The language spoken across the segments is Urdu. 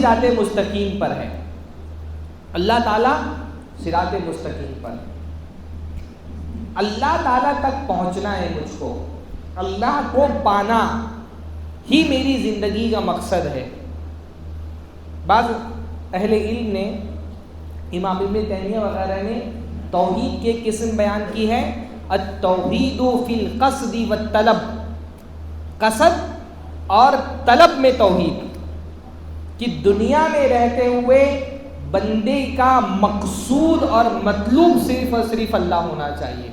صراط مستقیم پر ہے، اللہ تعالیٰ صراط مستقیم پر۔ اللہ تعالیٰ تک پہنچنا ہے مجھ کو، اللہ کو پانا ہی میری زندگی کا مقصد ہے۔ بعض اہل علم نے، امام ابن تیمیہ وغیرہ نے توحید کی ایک قسم بیان کی ہے، التوحید فی القصد والطلب، قصد اور طلب میں توحید، کہ دنیا میں رہتے ہوئے بندے کا مقصود اور مطلوب صرف اور صرف اللہ ہونا چاہیے،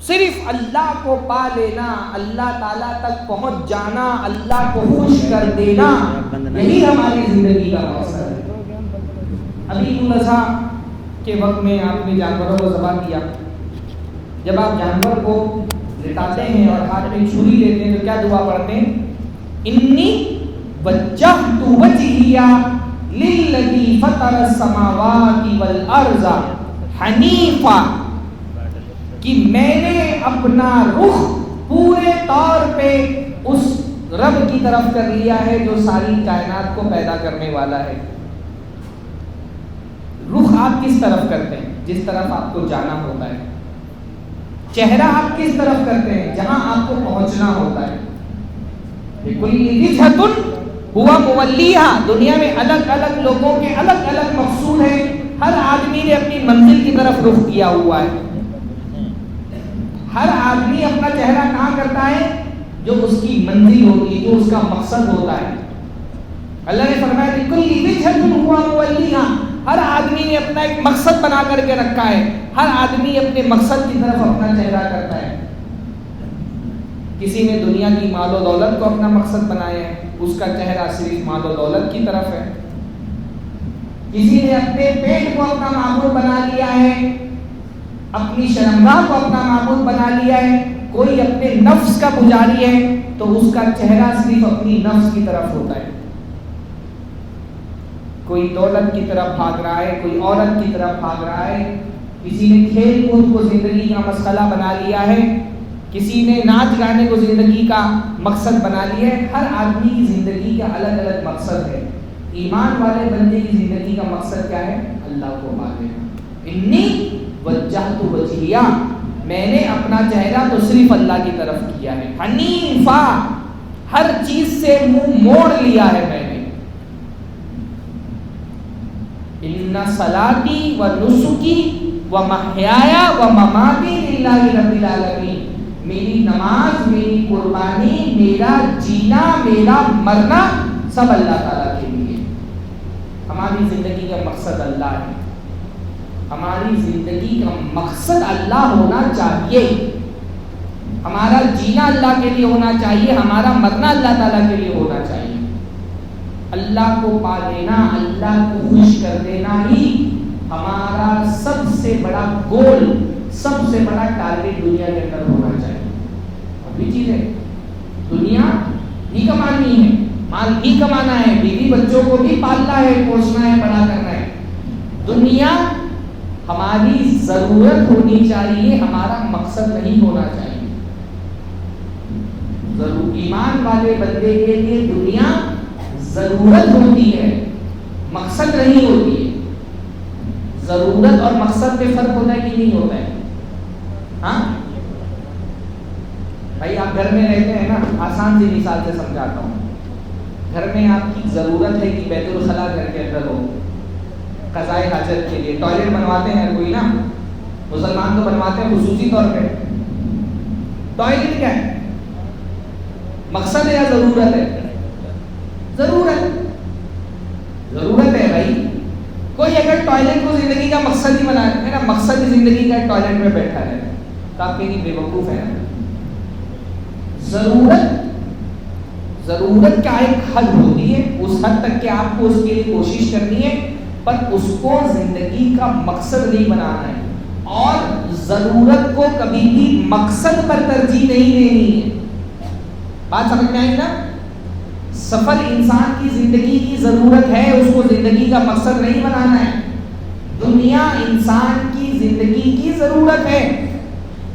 صرف اللہ کو پا لینا، اللہ تعالیٰ تک پہنچ جانا، اللہ کو خوش کر دینا، یہی ہماری زندگی کا مقصد ہے۔ ابھی عید الاضحیٰ کے وقت میں آپ نے جانوروں کو ذبح کیا، جب آپ جانور کو لٹاتے ہیں اور ہاتھ میں چھری لیتے ہیں تو کیا دعا پڑھتے ہیں؟ انی وجہت وجہی للذی فطر السماوات والارض حنیفا، کہ میں نے اپنا رخ پورے طور پہ اس رب کی طرف کر لیا ہے جو ساری کائنات کو پیدا کرنے والا ہے۔ رخ آپ کس طرف کرتے ہیں؟ جس طرف آپ کو جانا ہوتا ہے۔ چہرہ آپ کس طرف کرتے ہیں؟ جہاں آپ کو پہنچنا ہوتا ہے۔ لِكُلِّ وِجْهَةٌ هُوَ مُوَلِّيهَا، دنیا میں الگ الگ لوگوں کے الگ الگ مقصود ہیں، ہر آدمی نے اپنی منزل کی طرف رخ کیا ہوا ہے۔ ہر آدمی اپنا چہرہ کہاں کرتا ہے؟ جو اس کی منزل ہوتی ہے، جو اس کا مقصد ہوتا ہے۔ اللہ نے فرمایا لِكُلِّ وِجْهَةٌ هُوَ مُوَلِّيهَا، ہر آدمی نے اپنا ایک مقصد بنا کر کے رکھا ہے، ہر آدمی اپنے مقصد کی طرف اپنا چہرہ کرتا ہے۔ کسی نے دنیا کی مال و دولت کو اپنا مقصد بنایا ہے، اس کا چہرہ صرف مال و دولت کی طرف ہے۔ کسی نے اپنے پیٹ کو اپنا معبود بنا لیا ہے، اپنی شرمگاہ کو اپنا معبود بنا لیا ہے۔ کوئی اپنے نفس کا پجاری ہے تو اس کا چہرہ صرف اپنی نفس کی طرف ہوتا ہے۔ کوئی دولت کی طرف بھاگ رہا ہے، کوئی عورت کی طرف بھاگ رہا ہے، کسی نے کھیل کود کو زندگی کا مسئلہ بنا لیا ہے، کسی نے ناچ گانے کو زندگی کا مقصد بنا لیا ہے۔ ہر آدمی کی زندگی کا الگ الگ مقصد ہے۔ ایمان والے بندے کی زندگی کا مقصد کیا ہے؟ اللہ کو پا لینا۔ انی وجہت وجہیہ، میں نے اپنا چہرہ تو صرف اللہ کی طرف کیا ہے۔ حنیفا، ہر چیز سے منہ موڑ لیا ہے میں نے۔ ان صلاتی و نسکی و محیایا و مماتی للہ رب العالمین، میری نماز، میری قربانی، میرا جینا، میرا مرنا سب اللہ تعالیٰ کے لیے۔ ہماری زندگی کا مقصد اللہ ہے، ہماری زندگی کا مقصد اللہ ہونا چاہیے، ہمارا جینا اللہ کے لیے ہونا چاہیے، ہمارا مرنا اللہ تعالیٰ کے لیے ہونا چاہیے۔ اللہ کو پا لینا، اللہ کو خوش کر دینا ہی ہمارا سب سے بڑا گول، سب سے بڑا ٹارگیٹ دنیا کے اندر ہونا چاہیے۔ ابھی چیز ہے، دنیا ہی کمانی ہے، مال ہی کمانا ہے، بیوی بچوں کو بھی پالنا ہے، پوسنا ہے، بڑا کرنا ہے۔ دنیا ہماری ضرورت ہونی چاہیے، ہمارا مقصد نہیں ہونا چاہیے۔ ایمان والے بندے کے لیے دنیا ضرورت ہوتی ہے، مقصد نہیں ہوتی ہے۔ ضرورت اور مقصد میں فرق ہوتا ہے کہ نہیں ہوتا ہے؟ ہاں بھائی، آپ گھر میں رہتے ہیں نا، آسان سی مثال سے سمجھاتا ہوں۔ گھر میں آپ کی ضرورت ہے کہ بیت الخلاء گھر کے اندر ہو، قضائے حاجت کے لیے ٹوائلٹ بنواتے ہیں کوئی نا، مسلمان تو بنواتے ہیں خصوصی طور پہ۔ ٹوائلٹ کیا ہے؟ مقصد ہے یا ضرورت ہے؟ ضرورت، ضرورت ہے بھائی۔ کوئی اگر ٹوائلٹ کو زندگی کا مقصد ہی بنا، میرا مقصد ہی زندگی کا ٹوائلٹ میں بیٹھا ہے، تو آپ کہیں بے وقوف ہے۔ ضرورت کا ایک حد ہوتی ہے، اس حد تک کہ آپ کو اس کے لیے کوشش کرنی ہے، پر اس کو زندگی کا مقصد نہیں بنانا ہے، اور ضرورت کو کبھی بھی مقصد پر ترجیح نہیں دینی ہے۔ بات سمجھ میں آئی نا؟ سفر انسان کی زندگی کی ضرورت ہے، اس کو زندگی کا مقصد نہیں بنانا ہے۔ دنیا انسان کی زندگی کی ضرورت ہے۔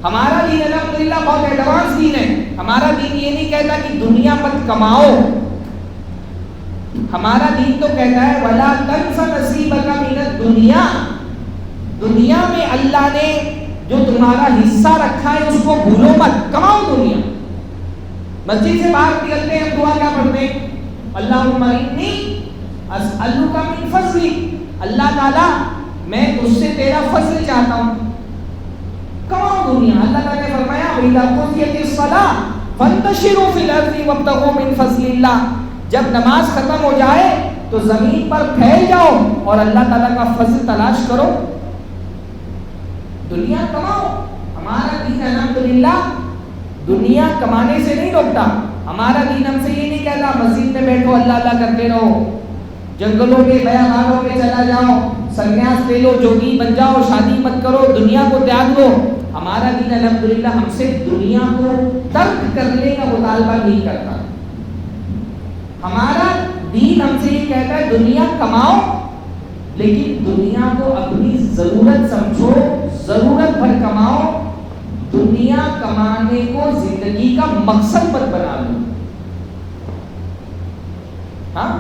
ہمارا دین الحمدللہ بہت ایڈوانس دین ہے۔ ہمارا دین یہ نہیں کہتا کہ دنیا مت کماؤ، ہمارا دین تو کہتا ہے وَلَا تَنْسَ نَصِيبَكَ مِنَ الدُّنْيَا، دنیا میں اللہ نے جو تمہارا حصہ رکھا ہے اس کو بھولو مت، کماؤ دنیا۔ مسجد سے باہر نکلتے ہیں دعا کیا پڑھتے ہیں؟ اللہم انی اسألک من فضلک، اللہ تعالیٰ میں تجھ سے تیرا فضل چاہتا ہوں، کماؤ دنیا۔ اللہ تعالیٰ نے فرمایا وَإِذَا قُضِيَتِ الصَّلَاةُ فَانتَشِرُوا فِي الْأَرْضِ وَابْتَغُوا مِن فَضْلِ اللَّهِ، جب نماز ختم ہو جائے تو زمین پر پھیل جاؤ اور اللہ تعالیٰ کا فضل تلاش کرو، دنیا کماؤ۔ ہمارا دین الحمدللہ دنیا کمانے سے نہیں روکتا، ہمارا دین ہم سے یہ نہیں کہتا مسجد میں بیٹھو اللہ اللہ کرتے رہو، جنگلوں میں بیابانوں میں چلا جاؤ، سنیاس لے لو، جوگی بن جاؤ، شادی مت کرو، دنیا کو تیاگ لو۔ ہمارا دین الحمدللہ ہم سے دنیا کو ترک کرنے کا مطالبہ نہیں کرتا، ہمارا دین ہم سے یہ کہتا ہے دنیا کماؤ لیکن دنیا کو اپنی ضرورت سمجھو، ضرورت بھر کماؤ، دنیا کمانے کو زندگی کا مقصد مت بنا لو۔ ہاں،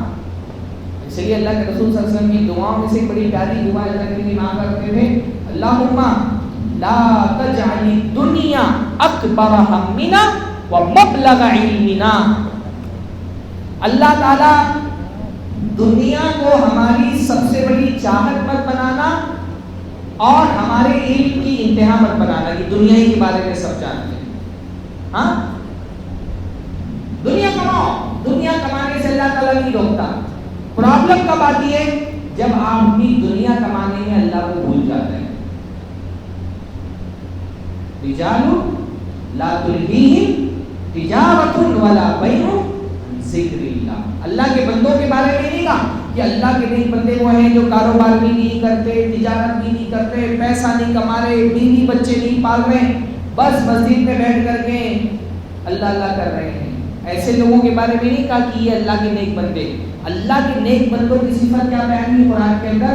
اس لیے اللہ کے رسول صلی اللہ علیہ وسلم کی دعاؤں میں سے بڑی پیاری دعا اللہ کے لیے مانگ کرتے تھے، اللہم لا تجعل الدنیا اکبر ہمنا ومبلغ علمنا، اللہ تعالیٰ دنیا کو ہماری سب سے بڑی چاہت مت بنانا اور ہمارے علم کی انتہا مت بنانا، کہ دنیا ہی کے بارے میں سب جانتے ہیں۔ ہاں، دنیا کماؤ، دنیا کمانے سے اللہ تعالیٰ نہیں روکتا۔ پرابلم کب آتی ہے؟ جب آپ اپنی دنیا کمانے میں اللہ کو بھول جاتے ہیں۔ رجال لا تلہیہم تجارۃ ولا بیع عن ذکر اللہ، اللہ کے بندوں کے بارے میں نہیں کہا کہ اللہ کے نیک بندے وہ ہیں جو کاروبار بھی نہیں کرتے، تجارت بھی نہیں کرتے، پیسہ نہیں کما رہے، بیوی بچے نہیں پال رہے، بس مسجد میں بیٹھ کر کے اللہ اللہ کر رہے ہیں، ایسے لوگوں کے بارے میں نہیں کہا کہ یہ اللہ کے نیک بندے۔ اللہ کے نیک بندوں کی صفت کیا بیان ہوئی قرآن کے اندر؟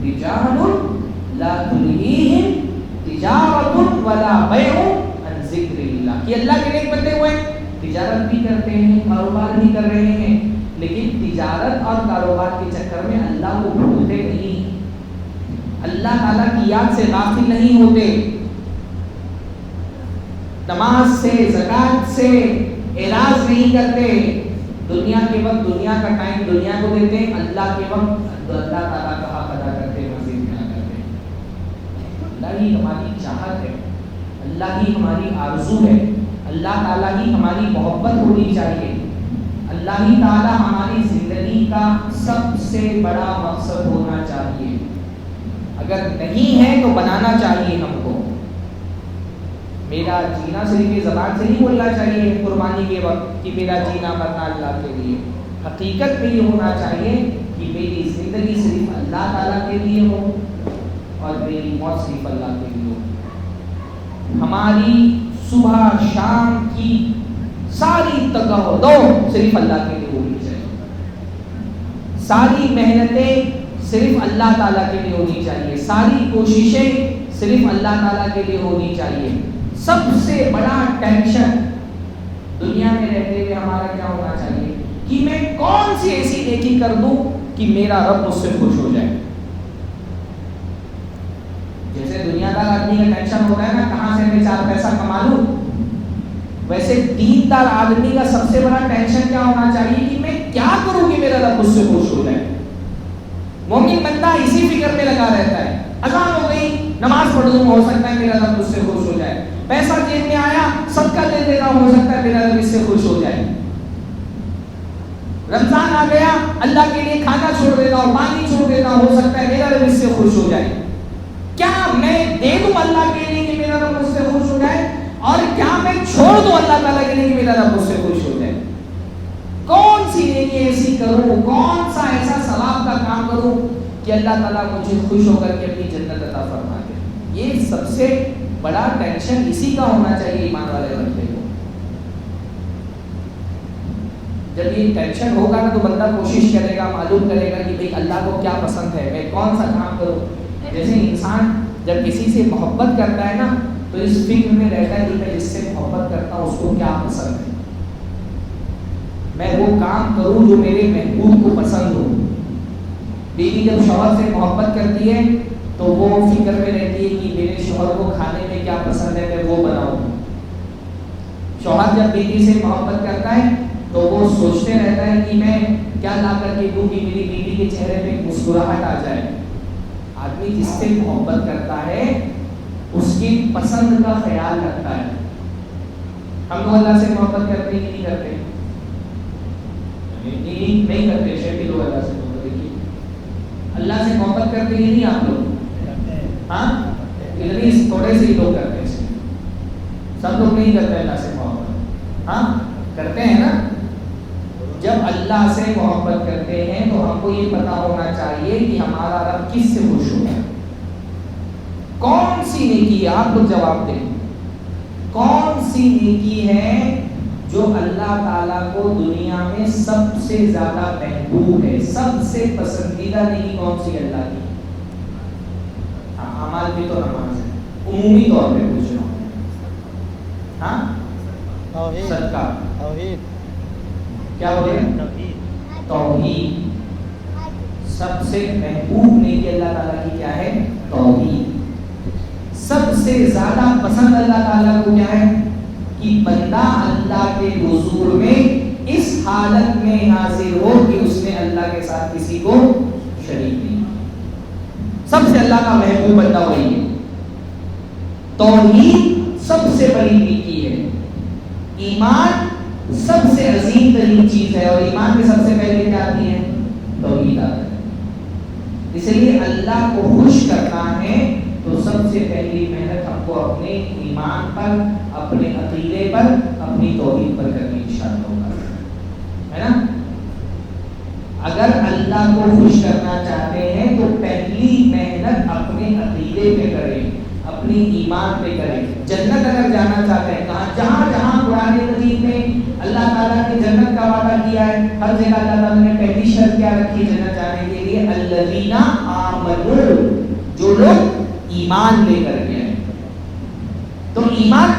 رجال لا تلہیہم تجارۃ ولا بیع عن ذکر اللہ، کہ اللہ کے نیک بندے وہ ہیں تجارت بھی کرتے ہیں، کاروبار بھی کر رہے ہیں، لیکن تجارت اور کاروبار کے چکر میں اللہ کو بھولتے نہیں، اللہ تعالیٰ کی یاد سے غافل نہیں ہوتے، نماز سے زکوٰۃ سے اعراض نہیں کرتے، دنیا کے وقت دنیا کا ٹائم دنیا کو دیتے ہیں، اللہ کے وقت اللہ تعالیٰ کا حق ادا کرتے ہیں، مسجد میں آ کرتے ہیں۔ اللہ ہی ہماری چاہت ہے، اللہ ہی ہماری آرزو ہے، اللہ تعالیٰ ہی ہماری محبت ہونی چاہیے، اللہ ہی تعالیٰ ہماری زندگی کا سب سے بڑا مقصد ہونا چاہیے، اگر نہیں ہے تو بنانا چاہیے ہم کو۔ میرا جینا صرف یہ زبان سے نہیں بولنا چاہیے قربانی کے وقت کہ میرا جینا مرنا اللہ کے لیے، حقیقت میں یہ ہونا چاہیے کہ میری زندگی صرف اللہ تعالیٰ کے لیے ہو اور میری موت صرف اللہ کے لیے ہو، ہماری صبح شام کی ساری تگہدو صرف اللہ کے لیے ہونی چاہیے، ساری محنتیں صرف اللہ تعالیٰ کے لیے ہونی چاہیے، ساری کوششیں صرف اللہ تعالیٰ کے لیے ہونی چاہیے۔ سب سے بڑا ٹینشن دنیا میں رہتے ہوئے ہمارا کیا ہونا چاہیے کہ میں کون سی ایسی نیکی کر دوں کہ میرا رب مجھ سے خوش ہو جائے۔ جیسے دنیا دار آدمی کا ٹینشن ہوتا ہے نا کہاں سے میں چار پیسہ کما لوں، ویسے دین دار آدمی کا سب سے بڑا ٹینشن کیا ہونا چاہیے کہ میں کیا کروں کہ میرا رب مجھ سے خوش ہو جائے۔ مومن بندہ اسی فکر میں لگا رہتا ہے، اذان ہو گئی نماز پڑھ لوں، ہو سکتا ہے میرا رب مجھ سے خوش ہو جائے، پیسہ جیب میں آیا صدقہ دے دیتا ہوں، ہو سکتا ہے میرا رب اس سے خوش ہو جائے، رمضان آ گیا اللہ کے لیے کھانا چھوڑ دیتا ہوں، پانی چھوڑ دیتا ہوں، ہو سکتا ہے میرا رب اس سے خوش ہو جائے۔ کیا میں دے دوں اللہ کے لیے کہ میرا رب مجھ سے خوش ہو جائے، اور کیا میں چھوڑ دوں اللہ تعالیٰ کے لیے کہ میرا رب مجھ سے خوش ہو جائے؟ کون سی نیکی ایسی کروں، کون سا ایسا ثواب کا کام کروں کہ اللہ تعالیٰ مجھے خوش ہو کر کے اپنی جنت عطا فرما دے؟ یہ سب سے بڑا ٹینشن اسی کا ہونا چاہیے ایمان والے بندے کو۔ جب یہ ٹینشن ہوگا نا تو بندہ کوشش کرے گا، معلوم کرے گا کہ بھئی اللہ کو کیا پسند ہے، میں کون سا کام کروں۔ جیسے انسان جب کسی سے محبت کرتا ہے نا تو اس فکر میں رہتا ہے کہ میں جس سے محبت کرتا ہوں اس کو کیا پسند ہے، میں وہ کام کروں جو میرے محبوب کو بیوی جب شوہر سے محبت کرتی ہے تو وہ فکر میں رہتی ہے کہ میرے شوہر کو کھانے میں کیا پسند ہے میں وہ بناؤں. شوہر جب بیوی سے محبت کرتا ہے تو وہ سوچتے رہتا ہے کہ میں کیا لا کر کے دوں کہ میری بیوی کے چہرے پہ مسکراہٹ آ جائے. آدمی جس سے محبت کرتا ہے اس کی پسند کا خیال رکھتا ہے. ہم لوگ اللہ سے محبت کرتے ہی نہیں کرتے, نہیں کرتے. شیخی لوگ اللہ سے محبت, دیکھیے اللہ سے محبت کرتے ہی نہیں آپ لوگ. ہاں اتنی تھوڑے سے ہی لوگ کرتے ہیں, سب لوگ نہیں کرتے اللہ سے محبت. ہاں کرتے ہیں نا. جب اللہ سے محبت کرتے ہیں تو ہم کو یہ پتا ہونا چاہیے کہ ہمارا رب کس سے خوش ہوتا ہے, کون سی نیکی ہے. آپ لوگ جواب دیں, کون سی نیکی ہے جو اللہ تعالیٰ کو دنیا میں سب سے زیادہ محبوب ہے, سب سے پسندیدہ نیکی کون سی اللہ کی؟ اعمال بھی تو نماز ہے, عمومی طور پہ پوچھ رہا ہوں. ہاں صدقہ, توحید, کیا ہو گیا؟ توحید. سب سے محبوب نیکی اللہ تعالیٰ کی کیا ہے؟ توحید. سب سے زیادہ پسند اللہ تعالیٰ کو کیا ہے؟ کہ بندہ اللہ کے حضور میں اس حالت میں حاضر ہو کہ اس نے اللہ کے ساتھ کسی کو شریک نہیں. سب سے اللہ کا محبوب بندہ وہی ہے. توحید سب سے بڑی نیکی ہے. ایمان سب سے عظیم ترین چیز ہے, اور ایمان میں سب سے پہلے کیا آتی ہے؟ توحید آتا ہے. اس لیے اللہ کو خوش کرنا ہے تو سب سے پہلی محنت ہم کو اپنے ایمان پر, اپنے عقیدے پر, اپنی توحید پر کرنی انشاءاللہ, ہے نا. اگر اللہ کو خوش کرنا چاہتے ہیں تو پہلی محنت اپنے عقیدے پہ کریں, اپنی ایمان پہ کریں. جنت اگر جانا چاہتے ہیں, کہاں جہاں جہاں قرآن مجید میں اللہ تعالیٰ نے جنت کا وعدہ کیا ہے, ہر جگہ اللہ تعالیٰ نے پہلی شرط کیا رکھی جنت جانے کے لیے؟ الذین آمنوا, جو لوگ ایمان لے کر گئے. تو ایمان,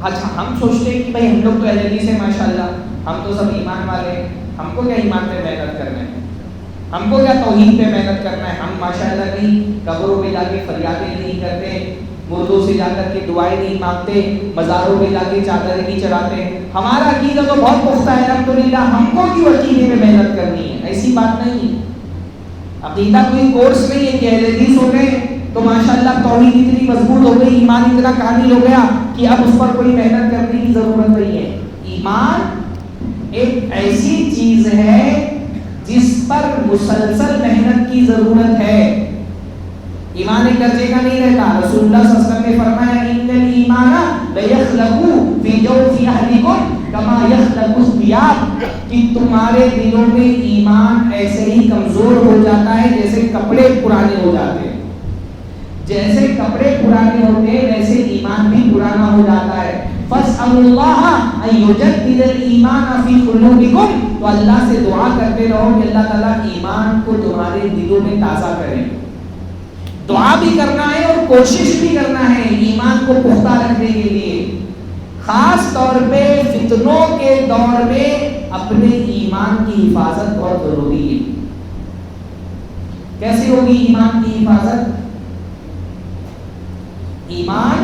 اچھا ہم سوچتے ہیں کہ بھائی ہم لوگ تو اہل حدیث ہیں ماشاءاللہ, ہم تو سب ایمان والے ہیں, ہم کو کیا ایمان پہ محنت کرنا ہے, ہم کو کیا توحید پہ محنت کرنا ہے. ہم ماشاءاللہ نہیں قبروں پہ جا کے فریادیں نہیں کرتے, مردوں سے جا کر کے دعائیں نہیں مانگتے, مزاروں پہ جا کے چادریں نہیں چڑھاتے. ہمارا عقیدہ تو بہت پختہ ہے الحمدللہ, ہم کو کیوں عقیدے میں محنت کرنی ہے؟ ایسی بات نہیں ہے. عقیدہ کوئی کورس نہیں ہے کہ اہل حدیث ہو گئے تو ماشاءاللہ توحید اتنی مضبوط ہو گئی, ایمان اتنا کامل ہو گیا کہ اب اس پر کوئی محنت کرنے کی ضرورت نہیں ہے. ایمان ایک ایسی چیز ہے جس پر مسلسل محنت کی ضرورت ہے. ایمان ایک درجے کا نہیں رہتا. رسول اللہ صلی اللہ علیہ وسلم نے فرمایا ان الایمان لیخلق فی جوف احدکم کما یخلق الثیاب, کہ تمہارے دلوں میں ایمان ایسے ہی کمزور ہو جاتا ہے جیسے کپڑے پرانے ہو جاتے ہیں. جیسے کپڑے پرانے ہوتے ہیں ویسے ایمان بھی پرانا ہو جاتا ہے. فاسألوا اللہ ان یجدد الایمان فی قلوبکم, تو اللہ سے دعا کرتے رہو کہ اللہ تعالیٰ ایمان کو تمہارے دلوں میں تازہ کرے. دعا بھی کرنا ہے اور کوشش بھی کرنا ہے ایمان کو پختہ رکھنے کے لیے. خاص طور پہ فتنوں کے دور میں اپنے ایمان کی حفاظت بہت ضروری ہے. کیسے ہوگی ایمان کی حفاظت؟ ایمان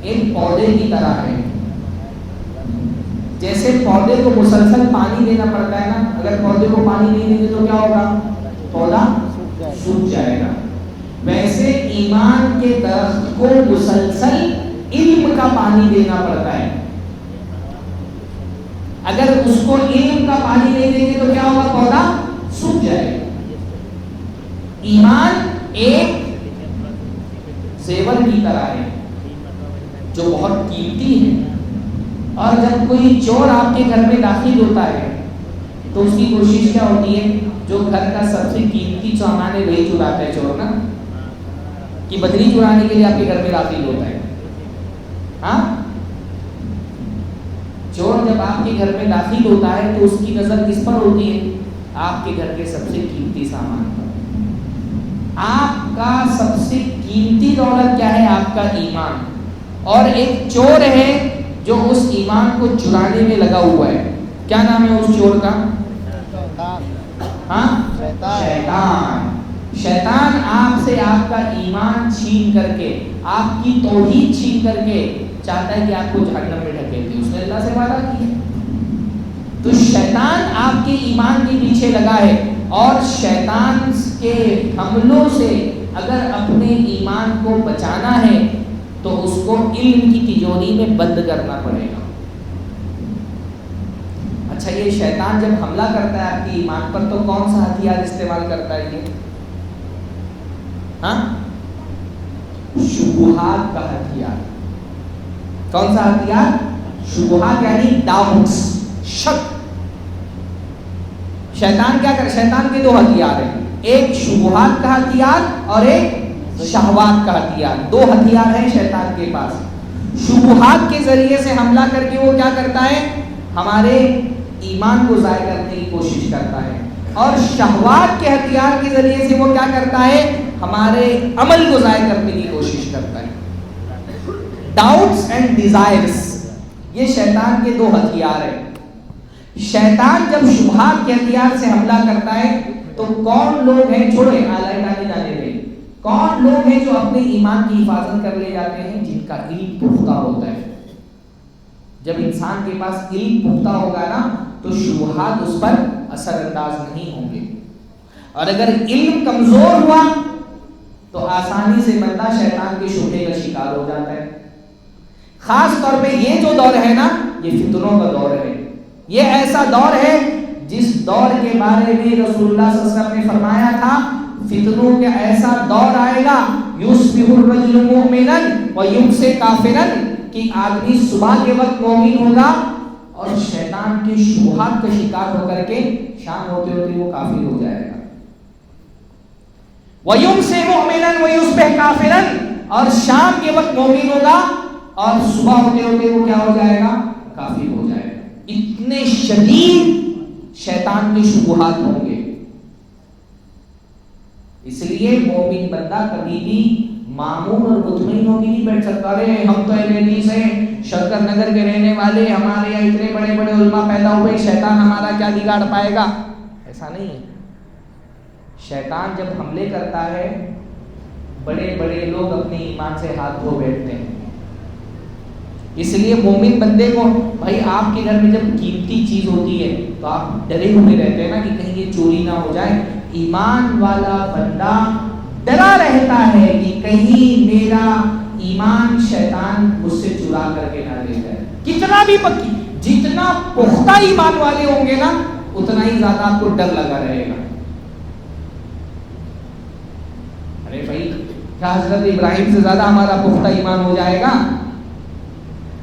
ایک پودے کی طرح ہے. جیسے پودے کو مسلسل پانی دینا پڑتا ہے نا, اگر پودے کو پانی نہیں دیں گے تو کیا ہوگا؟ پودا سوکھ جائے گا. ویسے ایمان کے درخت کو مسلسل علم کا پانی دینا پڑتا ہے. اگر اس کو علم کا پانی نہیں دیں گے تو کیا ہوگا؟ پودا سوکھ جائے گا. ایمان ایک زیور کی طرح ہے جو بہت قیمتی ہے, اور جب کوئی چور آپ کے گھر میں داخل ہوتا ہے تو اس کی کوشش کیا ہوتی ہے؟ جو گھر کا سب سے قیمتی سامان ہے وہی چراتا ہے چور نا, کہ بدری چرانے کے لیے آپ کے گھر میں داخل ہوتا ہے. ہاں, چور جب آپ کے گھر میں داخل ہوتا ہے تو اس کی نظر کس پر ہوتی ہے؟ آپ کے گھر کے سب سے قیمتی سامان پر. آپ کا سب سے قیمتی دولت کیا ہے؟ آپ کا ایمان. اور ایک چور ہے جو اس ایمان کو چرانے میں لگا ہوا ہے. کیا نام ہے اس چور کا؟ ہاں, شیطان. شیطان آپ سے آپ کا ایمان چھین کر کے، آپ کی توحید چھین کر کے چاہتا ہے کہ آپ کو جہنم میں ڈھکیل دے. اس نے اللہ سے وعدہ کیا. تو شیطان آپ کے ایمان کے پیچھے لگا ہے، اور شیطان کے حملوں سے اگر اپنے ایمان کو بچانا ہے تو اس کو علم کی تجوری میں بند کرنا پڑے گا. اچھا، یہ شیطان جب حملہ کرتا ہے آپ کے ایمان پر تو کون سا ہتھیار استعمال کرتا ہے؟ یہ شبہات کا ہتھیار. کون سا ہتھیار؟ شبہات، یعنی ڈاؤٹس، شک. شیطان کیا کر، شیطان کے دو ہتھیار ہیں، ایک شبہات کا ہتھیار اور ایک شہوات کا ہتھیار. دو ہتھیار ہیں شیطان کے پاس. شبہات کے ذریعے سے حملہ کر کے وہ کیا کرتا ہے؟ ہمارے ایمان کو ضائع کرنے کی کوشش کرتا ہے. اور شہوات کے ہتھیار کے ذریعے سے وہ کیا کرتا ہے؟ ہمارے عمل کو ضائع کرنے کی کوشش کرتا ہے. ڈاؤٹس اینڈ ڈیزائرز، یہ شیطان کے دو ہتھیار ہیں. شیطان جب شبہات کے ہتھیار سے حملہ کرتا ہے تو کون لوگ ہیں، چھوڑے اعلی جانے دیں، کون لوگ ہیں جو اپنے ایمان کی حفاظت کر لے جاتے ہیں؟ جن کا علم پختہ ہوتا ہے. جب انسان کے پاس علم پختہ ہوگا نا تو شبہات اس پر اثر انداز نہیں ہوں گے. اور اگر علم کمزور ہوا تو آسانی سے بندہ شیطان کے شبہے کا شکار ہو جاتا ہے. خاص طور پہ یہ جو دور ہے نا، یہ فتنوں کا دور ہے. یہ ایسا دور ہے جس دور کے بارے میں رسول اللہ صلی اللہ علیہ وسلم نے فرمایا تھا، فتنوں کا ایسا دور آئے گا، یصبح الرجل مؤمنا ویمسی کافرا، کہ آدمی صبح کے وقت مومن ہوگا اور شیطان کے شبہات کا شکار ہو کر کے شام ہوتے ہوتے وہ کافر ہو جائے گا. ویمسی مؤمنا ویصبح کافرا، اور شام کے وقت مومن ہوگا اور صبح ہوتے ہوتے وہ کیا ہو جائے گا؟ کافر ہو جائے گا. اتنے شدید شیطان کے شبہات ہوں گے. اس لیے مومن بندہ کبھی بھی معمون اور مطمئن ہو کے نہیں بیٹھ سکتا. رہے ہم تو اہل حدیث ہیں، شنکر نگر کے رہنے والے، ہمارے یہاں اتنے بڑے بڑے علماء پیدا ہوئے، شیطان ہمارا کیا بگاڑ پائے گا؟ ایسا نہیں ہے. شیطان جب حملے کرتا ہے، بڑے بڑے لوگ اپنے ایمان سے ہاتھ دھو بیٹھتے ہیں. اس لیے مومن بندے کو، بھائی آپ کے گھر میں جب قیمتی چیز ہوتی ہے تو آپ ڈرے ہوئے رہتے ہیں نا کہ کہیں یہ چوری نہ ہو جائے. ایمان والا بندہ ڈرا رہتا ہے کہ کہیں میرا ایمان شیطان مجھ سے چرا کر کے نہ لے جائے. کتنا بھی پکی، جتنا پختہ ایمان والے ہوں گے نا اتنا ہی زیادہ آپ کو ڈر لگا رہے گا. ارے بھائی، کیا حضرت ابراہیم سے زیادہ ہمارا پختہ ایمان ہو جائے گا؟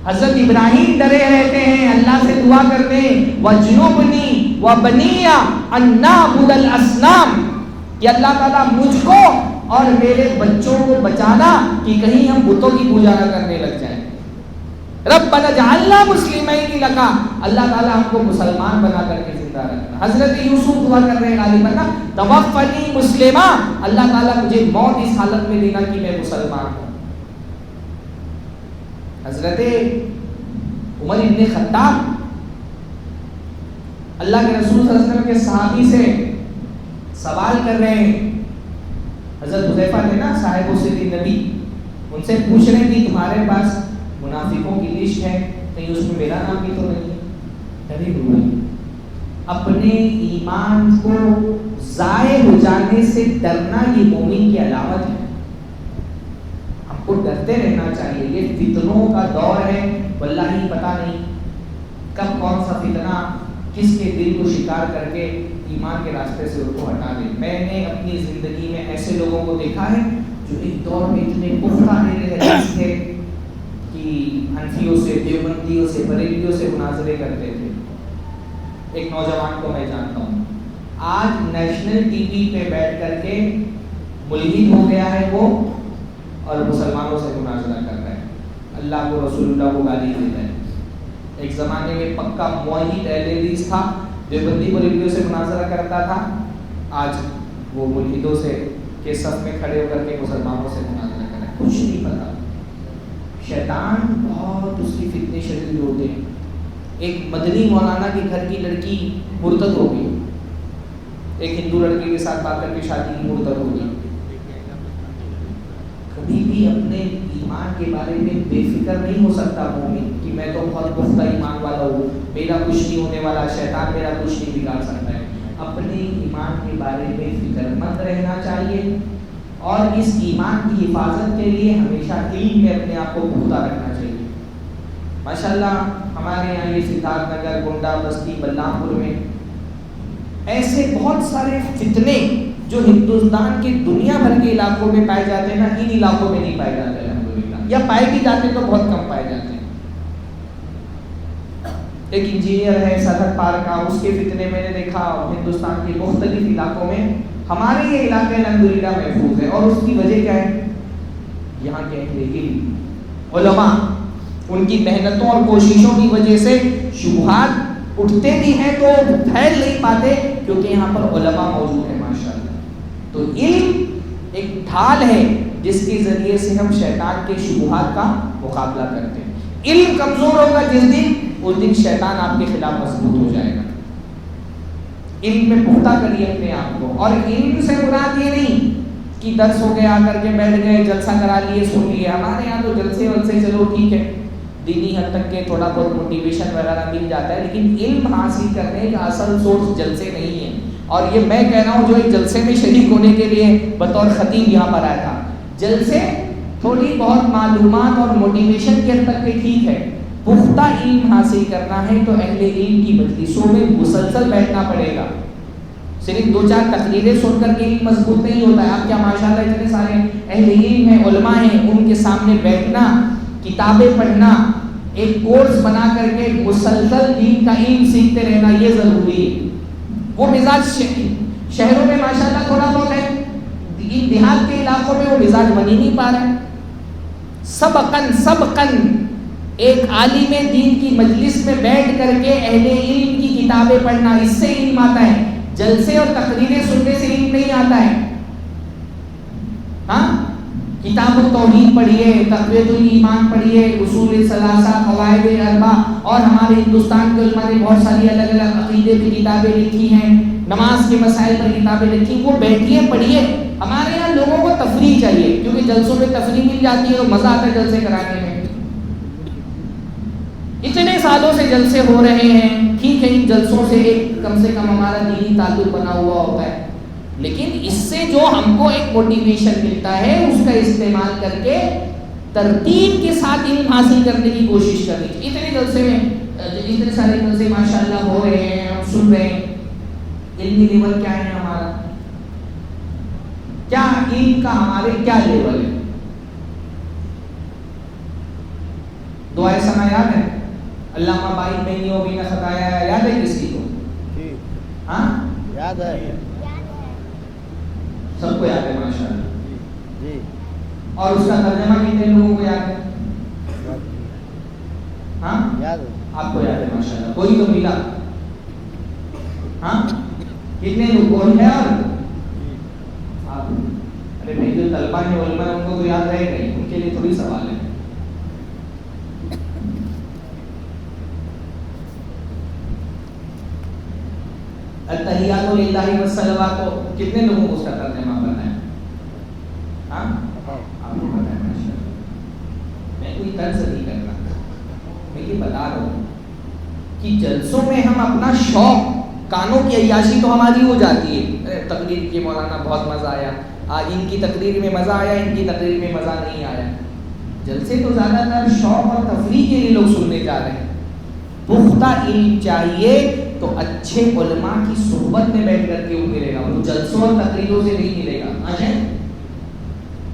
حضرت ابراہیم ڈرے رہتے ہیں، اللہ سے دعا کرتے ہیں، وَجْنُبْنِي وَبَنِيَّ أَن نَّعْبُدَ الْأَصْنَامَ، کہ اللہ تعالیٰ مجھ کو اور میرے بچوں کو بچانا کہ کہیں ہم بتوں کی پوجا نہ کرنے لگ جائیں. رَبَّنَا اجْعَلْنَا مُسْلِمَيْنِ لَكَ، اللہ تعالیٰ ہم کو مسلمان بنا کر کے زندہ رکھنا. حضرت یوسف دعا کر رہے ہیں غالباً، تَوَفَّنِي مُسْلِمًا، اللہ تعالیٰ مجھے موت اس حالت میں دینا کہ میں مسلمان ہوں. حضرت عمر ابن خطاب اللہ کے رسول صلی اللہ علیہ وسلم کے صحابی سے سوال کر رہے ہیں. حضرت حذیفہ نے نا صاحب سر نبی، ان سے پوچھ رہے ہیں کہ تمہارے پاس منافقوں کی لسٹ ہے، کہیں اس میں میرا نام بھی تو نہیں؟ ڈرے ہوئے. اپنے ایمان کو ضائع ہو جانے سے ڈرنا یہ مومن کی علامت ہے. کو ڈرتے رہنا چاہیے. یہ فتنوں کا دور ہے، واللہ ہی پتہ نہیں کب کون سا فتنہ کس کے دل کو شکار کر کے ایمان کے راستے سے ان کو ہٹا دے. میں نے اپنی زندگی میں ایسے لوگوں کو دیکھا ہے جو ایک دور میں اتنے پختہ حدیث تھے کہ حنفیوں سے، دیوبندیوں سے، بریلویوں سے مناظرے کرتے تھے. ایک نوجوان کو میں جانتا ہوں، آج نیشنل ٹی وی پہ بیٹھ کر کے ملحد ہو گیا ہے وہ، اور مسلمانوں سے مناظرہ کر رہا ہے، اللہ کو رسول اللہ کو گالی دیتا ہے. ایک زمانے میں پکا موحد اہل حدیث تھا، دیوبندی بریلویوں سے مناظرہ کرتا تھا، آج وہ ملحدوں سے کے صف میں کھڑے ہو کر کے مسلمانوں سے مناظرہ کر رہا ہے. کچھ نہیں پتا. شیطان بہت اس کی فتنے شدید ہوتے ہیں. ایک مدنی مولانا کے گھر کی لڑکی مرتد ہو گئی. ایک ہندو لڑکی کے ساتھ بات کر کے شادی کی مرتد ہو گئی. کبھی بھی اپنے ایمان کے بارے میں بے فکر نہیں ہو سکتا مومن کہ میں تو بہت پختہ ایمان والا ہوں, میرا کچھ نہیں ہونے والا, شیطان میرا کچھ نہیں بگاڑ سکتا ہے. اپنے ایمان کے بارے میں فکر مند رہنا چاہیے اور اس ایمان کی حفاظت کے لیے ہمیشہ علم میں اپنے آپ کو پختہ رکھنا چاہیے. ماشاءاللہ ہمارے یہاں یہ سدھارتھ نگر, گونڈہ بستی, بلرام پور میں ایسے بہت سارے فتنے جو ہندوستان کے دنیا بھر کے علاقوں میں پائے جاتے ہیں نا, ان علاقوں میں نہیں پائے جاتے الحمدللہ, یا پائے بھی جاتے تو بہت کم پائے جاتے ہیں. ایک انجینئر ہے سرحد پار کا, اس کے فتنے میں نے دیکھا ہندوستان کے مختلف علاقوں میں. ہمارے یہ علاقے الحمدللہ محفوظ ہے, اور اس کی وجہ کیا ہے؟ یہاں کے اہل علم علماء, ان کی محنتوں اور کوششوں کی وجہ سے شبہات اٹھتے بھی ہیں تو پھیل نہیں پاتے, کیونکہ یہاں پر علماء موجود ہیں ماشاءاللہ. تو علم ایک ڈھال ہے جس کے ذریعے سے ہم شیطان کے شبہات کا مقابلہ کرتے ہیں. علم کمزور ہوگا جس دن, اس دن شیطان آپ کے خلاف مضبوط ہو جائے گا. علم میں پختہ کریے اپنے آپ کو, اور علم سے مراد یہ نہیں کہ درس ہو گیا کر کے بیٹھ گئے, جلسہ کرا لیے, سن لیے. ہمارے یہاں تو جلسے ولسے چلو ٹھیک ہے, دینی حد تک کے تھوڑا بہت موٹیویشن وغیرہ مل جاتا ہے, لیکن علم حاصل کرنے کا اصل سورس جلسے نہیں ہے. اور یہ میں کہہ رہا ہوں جو ایک جلسے میں شریک ہونے کے لیے بطور خطیب یہاں پر آیا تھا. جلسے تھوڑی بہت معلومات اور موٹیویشن کے حد تک کے ٹھیک ہے, پختہ علم حاصل کرنا ہے تو اہل علم کی مجلسوں میں مسلسل بیٹھنا پڑے گا. صرف 2-4 تقریریں سن کر کے علم مضبوط نہیں ہوتا ہے. آپ کیا ماشاءاللہ اتنے سارے اہل علم ہیں, علماء ہیں, ان کے سامنے بیٹھنا, کتابیں پڑھنا, ایک کورس بنا کر کے مسلسل دین کا علم سیکھتے رہنا, یہ ضروری ہے. وہ مزاج شہروں میں ماشاءاللہ تھوڑا بہت ہے, دیہات کے علاقوں میں وہ مزاج بن ہی نہیں پا رہے. سبقاً ایک عالم دین کی مجلس میں بیٹھ کر کے اہل علم کی کتابیں پڑھنا, اس سے علم آتا ہے. جلسے اور تقریریں سننے سے علم نہیں آتا ہے. ہاں, کتاب التوحید پڑھیے, تقویۃ الایمان پڑھیے, اصول ثلاثہ, قواعد اربع, اور ہمارے ہندوستان کے علماء نے بہت ساری الگ الگ عقیدے کی کتابیں لکھی ہیں, نماز کے مسائل پر کتابیں لکھی, وہ بیٹھیے پڑھیے. ہمارے یہاں لوگوں کو تفریح چاہیے, کیونکہ جلسوں میں تفریح مل جاتی ہے تو مزہ آتا ہے جلسے کرانے میں. اتنے سالوں سے جلسے ہو رہے ہیں, ٹھیک ہے ان جلسوں سے ایک کم سے کم ہمارا دینی تعلق بنا ہوا ہوتا ہے, لیکن اس سے جو ہم کو ایک موٹیویشن ملتا ہے اس کا استعمال کر کے ترتیب کے ساتھ علم حاصل کرنے کی کوشش کرنی چاہیے. اتنے جلسے میں اتنے سارے جلسے ماشاءاللہ ہو رہے ہیں, ہم سن رہے ہیں. علمی لیول کیا ہے ہمارا, کیا علم کا ہمارے کیا لیول ہے؟ دعائے ثنا یاد ہے؟ علامہ بائی بینی و بین خطایا, یاد ہے کسی کو؟ ہاں یاد ہے, سب کو یاد ہے ماشاءاللہ. جی. اور اس کا ترجمہ کتنے لوگوں کو یاد ہے؟ ہاں یاد ہے, آپ کو یاد ہے ماشاءاللہ. کوئی تو ملا, ہاں کتنے لوگ کون ہے؟ اور آپ, ارے بھائی جو طلبہ ہیں علماء ان کو تو یاد رہے گا, ان کے لیے تھوڑی سوال ہے. التحیات للہ والصلوات, کتنے لوگوں کو اس کا ترجمہ پتہ ہے؟ ہاں آپ کو پتہ ہے ماشاءاللہ. میں کوئی طرز نہیں کر رہا, میں یہ بتا رہا ہوں کہ جلسوں میں ہم اپنا شوق, کانوں کی عیاشی تو ہماری ہو جاتی ہے. تقریر کی مولانا بہت مزہ آیا, آج ان کی تقریر میں مزہ آیا, ان کی تقریر میں مزہ نہیں آیا. جلسے تو زیادہ تر شوق اور تفریح کے لیے لوگ سننے جا رہے ہیں. پختہ علم چاہیے تو اچھے علماء کی صحبت میں بیٹھ کر کے وہ ملے گا, وہ جلسوں اور تقریروں سے نہیں ملے گا.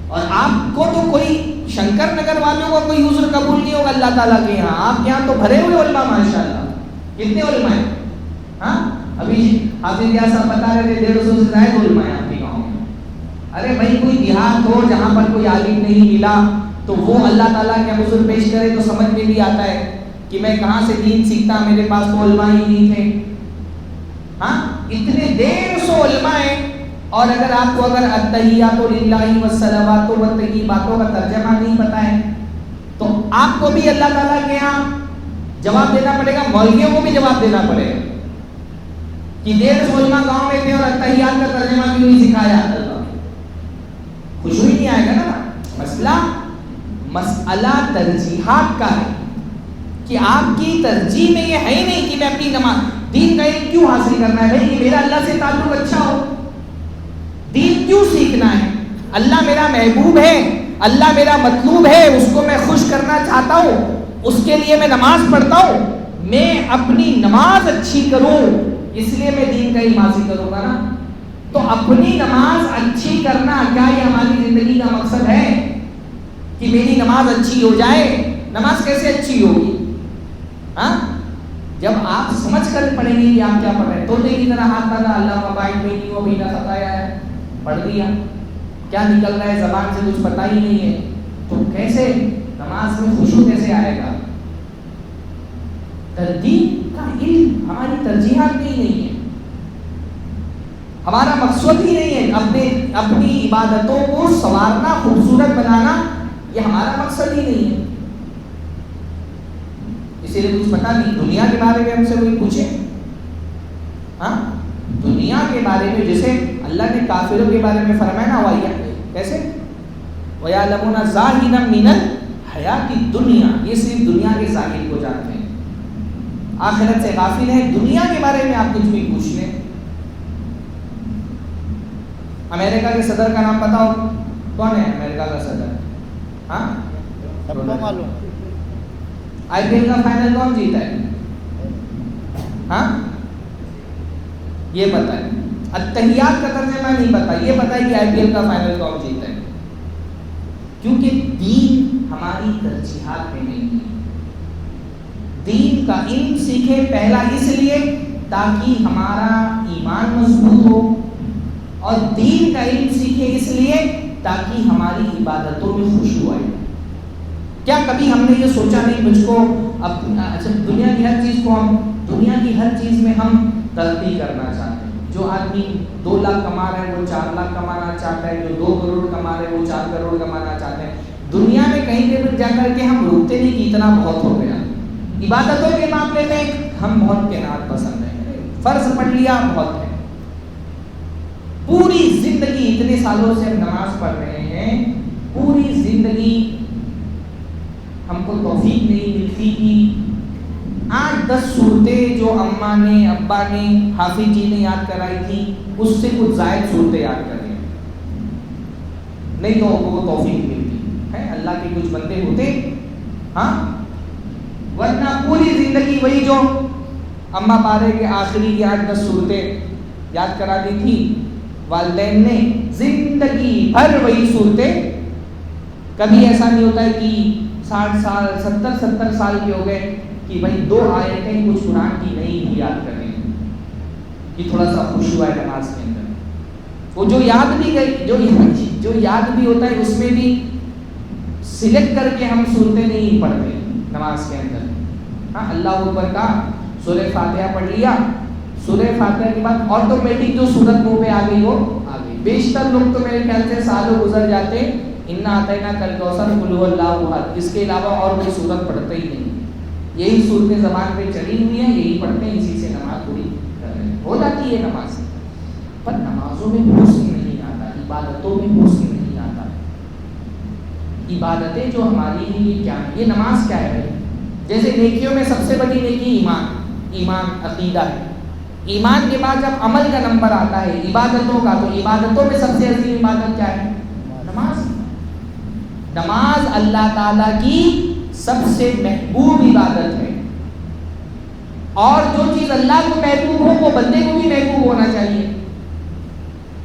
اور آپ کو تو کوئی شنکر نگر والوں کو کوئی عذر قبول نہیں ہوگا اللہ تعالیٰ کے یہاں. آپ کے یہاں تو بھرے ہوئے علماء ماشاءاللہ. کتنے علماء ہیں؟ ہاں ابھی حافظ یار صاحب بتا رہے تھے 150 سے زائد علماء ہیں آپ کے گاؤں میں. ارے بھائی کوئی دیہات ہو جہاں پر کوئی عالم نہیں ملا تو وہ اللہ تعالیٰ کے عذر پیش کرے تو سمجھ میں بھی آتا ہے کہ میں کہاں سے دین سیکھتا, میرے پاس تو علماء ہی نہیں تھے. ہاں اتنے 150 علماء ہیں, اور اگر آپ کو اگر التحیات للہ والصلوات کی باتوں کا ترجمہ نہیں پتا ہے تو آپ کو بھی اللہ تعالیٰ کے یہاں جواب دینا پڑے گا, مولویوں کو بھی جواب دینا پڑے گا کہ 150 علماء گاؤں میں تھے اور اتحیات کا ترجمہ کیوں نہیں سکھایا؟ خوشبو ہی نہیں آئے گا نا. مسئلہ ترجیحات کا ہے کہ آپ کی ترجیح میں یہ ہے ہی نہیں کہ میں اپنی نماز دین کا علم کیوں حاصل کرنا ہے بھائی کہ میرا اللہ سے تعلق اچھا ہو. دین کیوں سیکھنا ہے؟ اللہ میرا محبوب ہے, اللہ میرا مطلوب ہے, اس کو میں خوش کرنا چاہتا ہوں, اس کے لیے میں نماز پڑھتا ہوں. میں اپنی نماز اچھی کروں اس لیے میں دین کا علم حاصل کروں گا نا. تو اپنی نماز اچھی کرنا کیا یہ ہماری زندگی کا مقصد ہے کہ میری نماز اچھی ہو جائے؟ نماز کیسے اچھی ہوگی؟ ہاں, جب آپ سمجھ کر پڑھیں گے کہ آپ کیا پڑھ رہے ہیں. طوطے کی طرح ہاتھ ڈالا, اللہ کا بائٹ میں نہیں وہ بھی نہ خطایا ہے, پڑھ دیا, کیا نکل رہا ہے زبان سے کچھ پتہ ہی نہیں ہے. تو کیسے نماز میں خشوع کیسے آئے گا؟ ترتیب کا علم ہماری ترجیحات میں ہی نہیں ہے, ہمارا مقصد ہی نہیں ہے. اپنی عبادتوں کو سنوارنا, خوبصورت بنانا, یہ ہمارا مقصد ہی نہیں ہے. اسی لیے کچھ پتا نہیں. دنیا کے بارے میں ہم سے کوئی پوچھے, ہاں دنیا کے بارے میں جیسے اللہ نے کافروں کے بارے میں فرمایا نا, وَيَا کیسے وَيَعْلَمُونَ ظَاهِرًا مِنَ الْحَيَاةِ الدُّنْيَا, یہ صرف دنیا کے ظاہر کو جانتے ہیں, آخرت سے غافل ہیں. دنیا کے بارے میں آپ کچھ بھی پوچھ لیں. امریکہ کے صدر کا نام بتاؤ, کون ہے امریکہ کا صدر؟ ہاں سب کو معلوم. IPL کا فائنل کون جیتا ہے؟ ہاں یہ پتا ہے. اتحیات کا ترجمہ نہیں پتا, یہ پتا ہے کہ IPL کا فائنل کون جیتا ہے. کیونکہ دین ہماری ترجیحات میں نہیں ہے. دین کا علم سیکھے پہلا اس لیے تاکہ ہمارا ایمان مضبوط ہو, اور دین کا علم سیکھے اس لیے تاکہ ہماری عبادتوں میں خشوع آئے. کیا کبھی ہم نے یہ سوچا نہیں مجھ کو اچھا دنیا کی ہر چیز میں ہم ترقی کرنا چاہتے ہیں. جو آدمی 2 لاکھ کما رہا ہے وہ 4 لاکھ کمانا چاہتا ہے, جو 2 کروڑ کما رہا ہے وہ 4 کروڑ کمانا چاہتے ہیں. دنیا میں کہیں پہ جا کر کے ہم روکتے نہیں کہ اتنا بہت ہو گیا. عبادتوں کے معاملے میں ہم بہت قناعت پسند ہیں, فرض پڑھ لیا بہت ہے. پوری زندگی اتنے سالوں سے ہم نماز پڑھ رہے ہیں, پوری زندگی ہم کو توفیق نہیں ملتی کہ 8-10 صورتیں جو اماں نے, ابا نے, حافظ جی نے یاد کرائی تھی اس سے کچھ زائد صورتیں یاد کر لیں, نہیں تو وہ توفیق ملتی ہے. اللہ کے کچھ بندے ہوتے, ہاں, ورنہ پوری زندگی وہی جو اماں پارے کے آخری کی 8-10 صورتیں یاد کرا دی تھی, والدین نے زندگی بھر وہی صورتیں. کبھی ایسا نہیں ہوتا ہے کہ 60 سال 70 سال کے ہو گئے کہ بھائی 2 آیتیں کچھ قرآن کی نہیں یاد کریں کہ تھوڑا سا خشوع ہے نماز کے اندر. وہ جو یاد بھی گئی, جو یاد بھی ہوتا ہے اس میں بھی سلیکٹ کر کے ہم صورتیں نہیں پڑھتے نماز کے اندر. ہاں, اللہ اکبر کا سورہ فاتحہ پڑھ لیا, سورہ فاتحہ کے بعد آٹومیٹک جو سورت منہ پہ آ گئی وہ آ گئی. بیشتر لوگ تو میرے خیال سے سالوں گزر جاتے انا اعطیناک الکوثر قل هو اللہ احد, اس کے علاوہ اور کوئی سورت پڑھتے ہی نہیں. یہی صورتیں زبان پہ چڑھی ہوئی ہیں, یہی پڑھتے ہیں, اسی سے نماز پوری کر رہے ہیں. ہو جاتی ہے نماز, پر نمازوں میں حسن نہیں آتا, عبادتوں میں حسن نہیں آتا. عبادتیں جو ہماری ہیں یہ کیا ہے؟ یہ نماز کیا ہے؟ جیسے نیکیوں میں سب سے بڑی نیکی ایمان عقیدہ ہے. ایمان کے بعد جب عمل کا نمبر آتا ہے عبادتوں کا, تو عبادتوں میں سب سے عظیم عبادت کیا ہے؟ نماز. نماز اللہ تعالیٰ کی سب سے محبوب عبادت ہے, اور جو چیز اللہ کو محبوب ہو وہ بندے کو بھی محبوب ہونا چاہیے.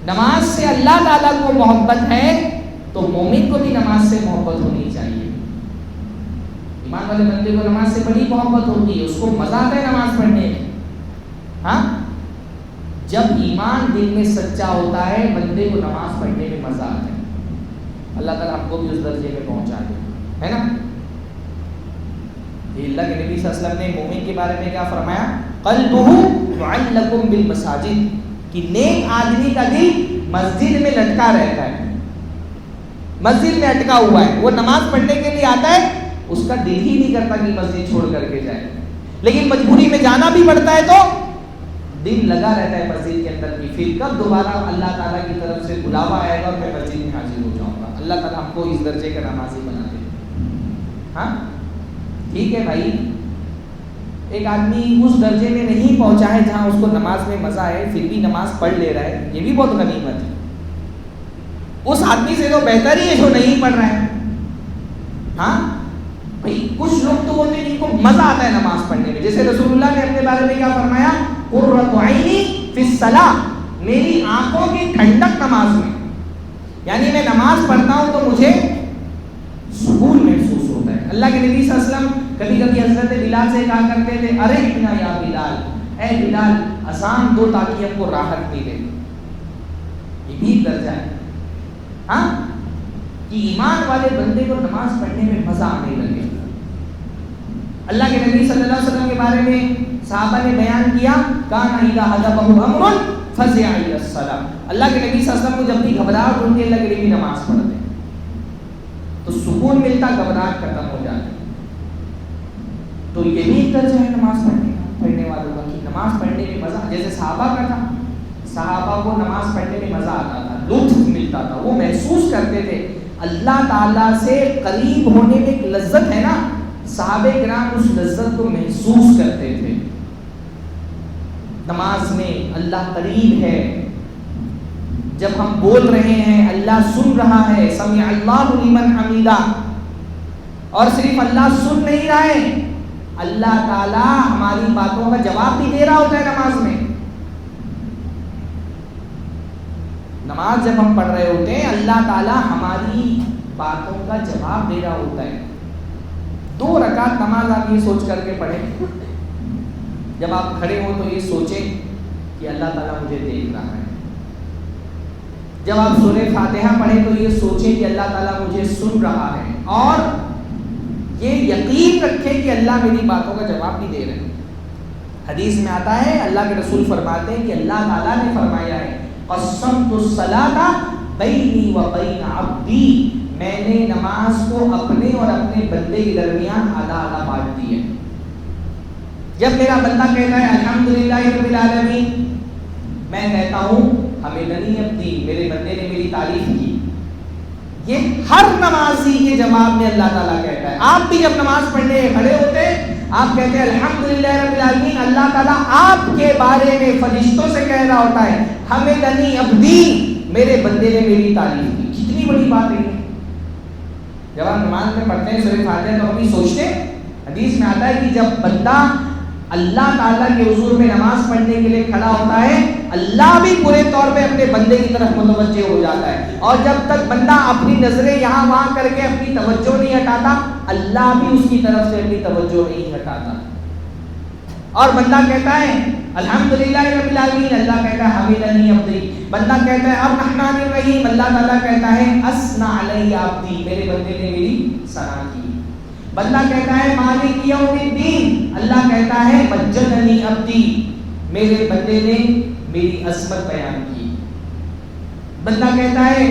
نماز سے اللہ تعالیٰ کو محبت ہے تو مومن کو بھی نماز سے محبت ہونی چاہیے. ایمان والے بندے کو نماز سے بڑی محبت ہوتی ہے, اس کو مزہ آتا ہے نماز پڑھنے میں. ہاں, جب ایمان دل میں سچا ہوتا ہے بندے کو نماز پڑھنے میں مزہ آتا ہے. اللہ تعالیٰ ہم کو بھی اس درجے میں پہنچا دے, ہے نا. اللہ کے نبی صلی اللہ علیہ وسلم نے مومن کے بارے میں کیا فرمایا؟ قلبہ معلق بالمساجد, کہ نیک آدمی کا دل مسجد میں لٹکا رہتا ہے, مسجد میں اٹکا ہوا ہے. وہ نماز پڑھنے کے لیے آتا ہے, اس کا دل ہی نہیں کرتا کہ مسجد چھوڑ کر کے جائے, لیکن مجبوری میں جانا بھی پڑتا ہے تو دل لگا رہتا ہے مسجد کے اندر بھی، پھر کب دوبارہ اللہ تعالیٰ کی طرف سے بلاوا آئے گا اور میں مسجد میں حاضر ہو جاؤں گا. اللہ تعالیٰ ہم کو اس درجے کا نمازی بنا دے. ہاں ٹھیک ہے بھائی، ایک آدمی اس درجے میں نہیں پہنچا ہے جہاں اس کو نماز میں مزہ آئے پھر بھی نماز پڑھ لے رہا ہے، یہ بھی بہت غنیمت ہے. اس آدمی سے تو بہتر ہی ہے جو نہیں پڑھ رہا ہے. ہاں بھائی کچھ لوگ تو ہوتے ہیں جن کو مزہ آتا ہے نماز پڑھنے میں، جیسے رسول اللہ نے اپنے بارے میں کیا فرمایا، قرۃ عینی فی الصلاۃ، میری آنکھوں کی ٹھنڈک نماز میں. یعنی میں نماز پڑھتا ہوں تو مجھے سکون محسوس ہوتا ہے. اللہ کے نبی صلی اللہ علیہ وسلم کبھی کبھی حضرت بلال سے کہا کرتے تھے، ارے اتنا یا بلال، اے بلال اذان دو تاکہ ہم کو راحت ملے. یہ بھی ایک درجہ ہے ہاں کہ ایمان والے بندے کو نماز پڑھنے میں مزہ آنے لگے. اللہ کے نبی صلی اللہ علیہ وسلم کے بارے میں صحابہ نے بیان کیا، کان اذا حضبہ امر فزع الی الصلاۃ. اللہ کے نبی صلی اللہ علیہ وسلم کو جب بھی گھبراہٹ ہوتی ہے اللہ کے نبی نماز پڑھتے تو سکون ملتا، گھبراہٹ ختم ہو جاتی. تو یہ بھی ایک درجہ ہے نماز پڑھنے والوں کا کہ نماز پڑھنے میں مزہ، جیسے صحابہ کا تھا، صحابہ کو نماز پڑھنے میں مزہ آتا تھا، لطف ملتا تھا، وہ محسوس کرتے تھے اللہ تعالیٰ سے قریب ہونے میں ایک لذت ہے نا، صحابہ کرام اس لذت کو محسوس کرتے تھے. نماز میں اللہ قریب ہے، جب ہم بول رہے ہیں اللہ سن رہا ہے، سمع اللہ لمن حمیدہ. اور صرف اللہ سن نہیں رہا ہے، اللہ تعالیٰ ہماری باتوں کا جواب بھی دے رہا ہوتا ہے نماز میں. نماز جب ہم پڑھ رہے ہوتے ہیں اللہ تعالیٰ ہماری باتوں کا جواب دے رہا ہوتا ہے. 2 رکعت نماز آپ یہ سوچ کر کے پڑھیں، جب آپ کھڑے ہو تو یہ سوچیں کہ اللہ تعالیٰ مجھے دیکھ رہا ہے. جب آپ سورہ فاتحہ پڑھیں تو یہ سوچیں کہ اللہ تعالیٰ مجھے سن رہا ہے، اور یہ یقین رکھیں کہ اللہ میری باتوں کا جواب بھی دے رہے ہیں. حدیث میں آتا ہے اللہ کے رسول فرماتے ہیں کہ اللہ تعالیٰ نے فرمایا ہے، قسمت الصلاۃ بینی و بین عبدی، میں نے نماز کو اپنے اور اپنے بندے کے درمیان آدھا آدھا بانٹ دی ہے. جب میرا بندہ کہتا ہے الحمدللہ رب العالمین، میں کہتا ہوں حمدنی عبدی، میرے بندے نے میری تعریف کی. یہ ہر نمازی کے جواب میں اللہ تعالیٰ کہتا ہے. آپ بھی جب نماز پڑھنے کھڑے ہوتے ہیں آپ کہتے ہیں الحمدللہ رب العالمین، اللہ تعالیٰ آپ کے بارے میں فرشتوں سے کہہ رہا ہوتا ہے حمدنی عبدی، میرے بندے نے میری تعریف کی. کتنی بڑی بات ہے. جب آپ نماز میں پڑھتے ہیں سورہ فاتحہ تو ہم بھی سوچتے ہیں، حدیث میں آتا ہے کہ جب بندہ اللہ تعالیٰ کے حضور میں نماز پڑھنے کے لیے کھڑا ہوتا ہے اللہ بھی پورے طور پہ اپنے بندے کی طرف متوجہ ہو جاتا ہے. اور جب تک بندہ اپنی نظریں یہاں وہاں کر کے اپنی توجہ نہیں ہٹاتا اللہ بھی اس کی طرف سے اپنی توجہ نہیں ہٹاتا. اور بندہ کہتا ہے الحمدللہ رب العالمین، اللہ کہتا ہے حمدنی عبدی. بندہ کہتا ہے الرحمن الرحیم، اللہ تعالیٰ کہتا ہے اثنى علی عبدی، میرے بندے نے میری ثنا کی. بندہ کہتا ہے مالک یوم الدین، اللہ کہتا ہے مجدنی عبدی، میرے بندے نے میری عظمت بیان کی. بندہ کہتا ہے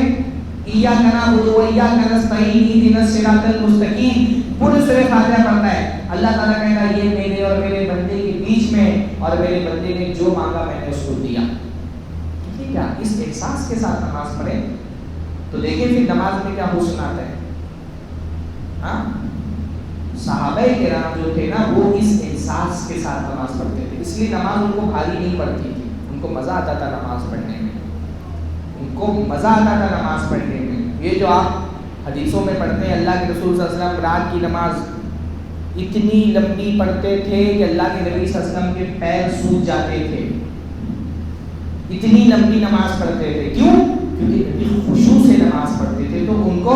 ایاک نعبد و ایاک نستعین اہدنا الصراط المستقیم، پورے سورہ فاتحہ پڑھتا ہے اللہ تعالیٰ کہتا ہے یہ میرے اور میرے بندے کے بیچ میں، اور میرے بندے نے جو مانگا میں نے اس کو دیا. کیا اس احساس کے ساتھ نماز پڑھیں تو دیکھیں پھر نماز میں کیا حسن آتا ہے. ہاں صحابہ کرام جو تھے نا وہ اس احساس کے ساتھ نماز پڑھتے تھے، اس لیے نماز ان کو بھاری نہیں پڑتی تھی. ان کو مزہ آتا تھا نماز پڑھنے میں، ان کو مزہ آتا تھا نماز پڑھنے میں. یہ جو آپ حدیثوں میں پڑھتے ہیں اللہ کے رسول صلی اللہ علیہ وسلم رات کی نماز اتنی لمبی پڑھتے تھے کہ اللہ کے نبی صلی اللہ علیہ وسلم کے پیر سوج جاتے تھے. اتنی لمبی نماز پڑھتے تھے. کیوں؟ کیونکہ خشوع سے نماز پڑھتے تھے تو ان کو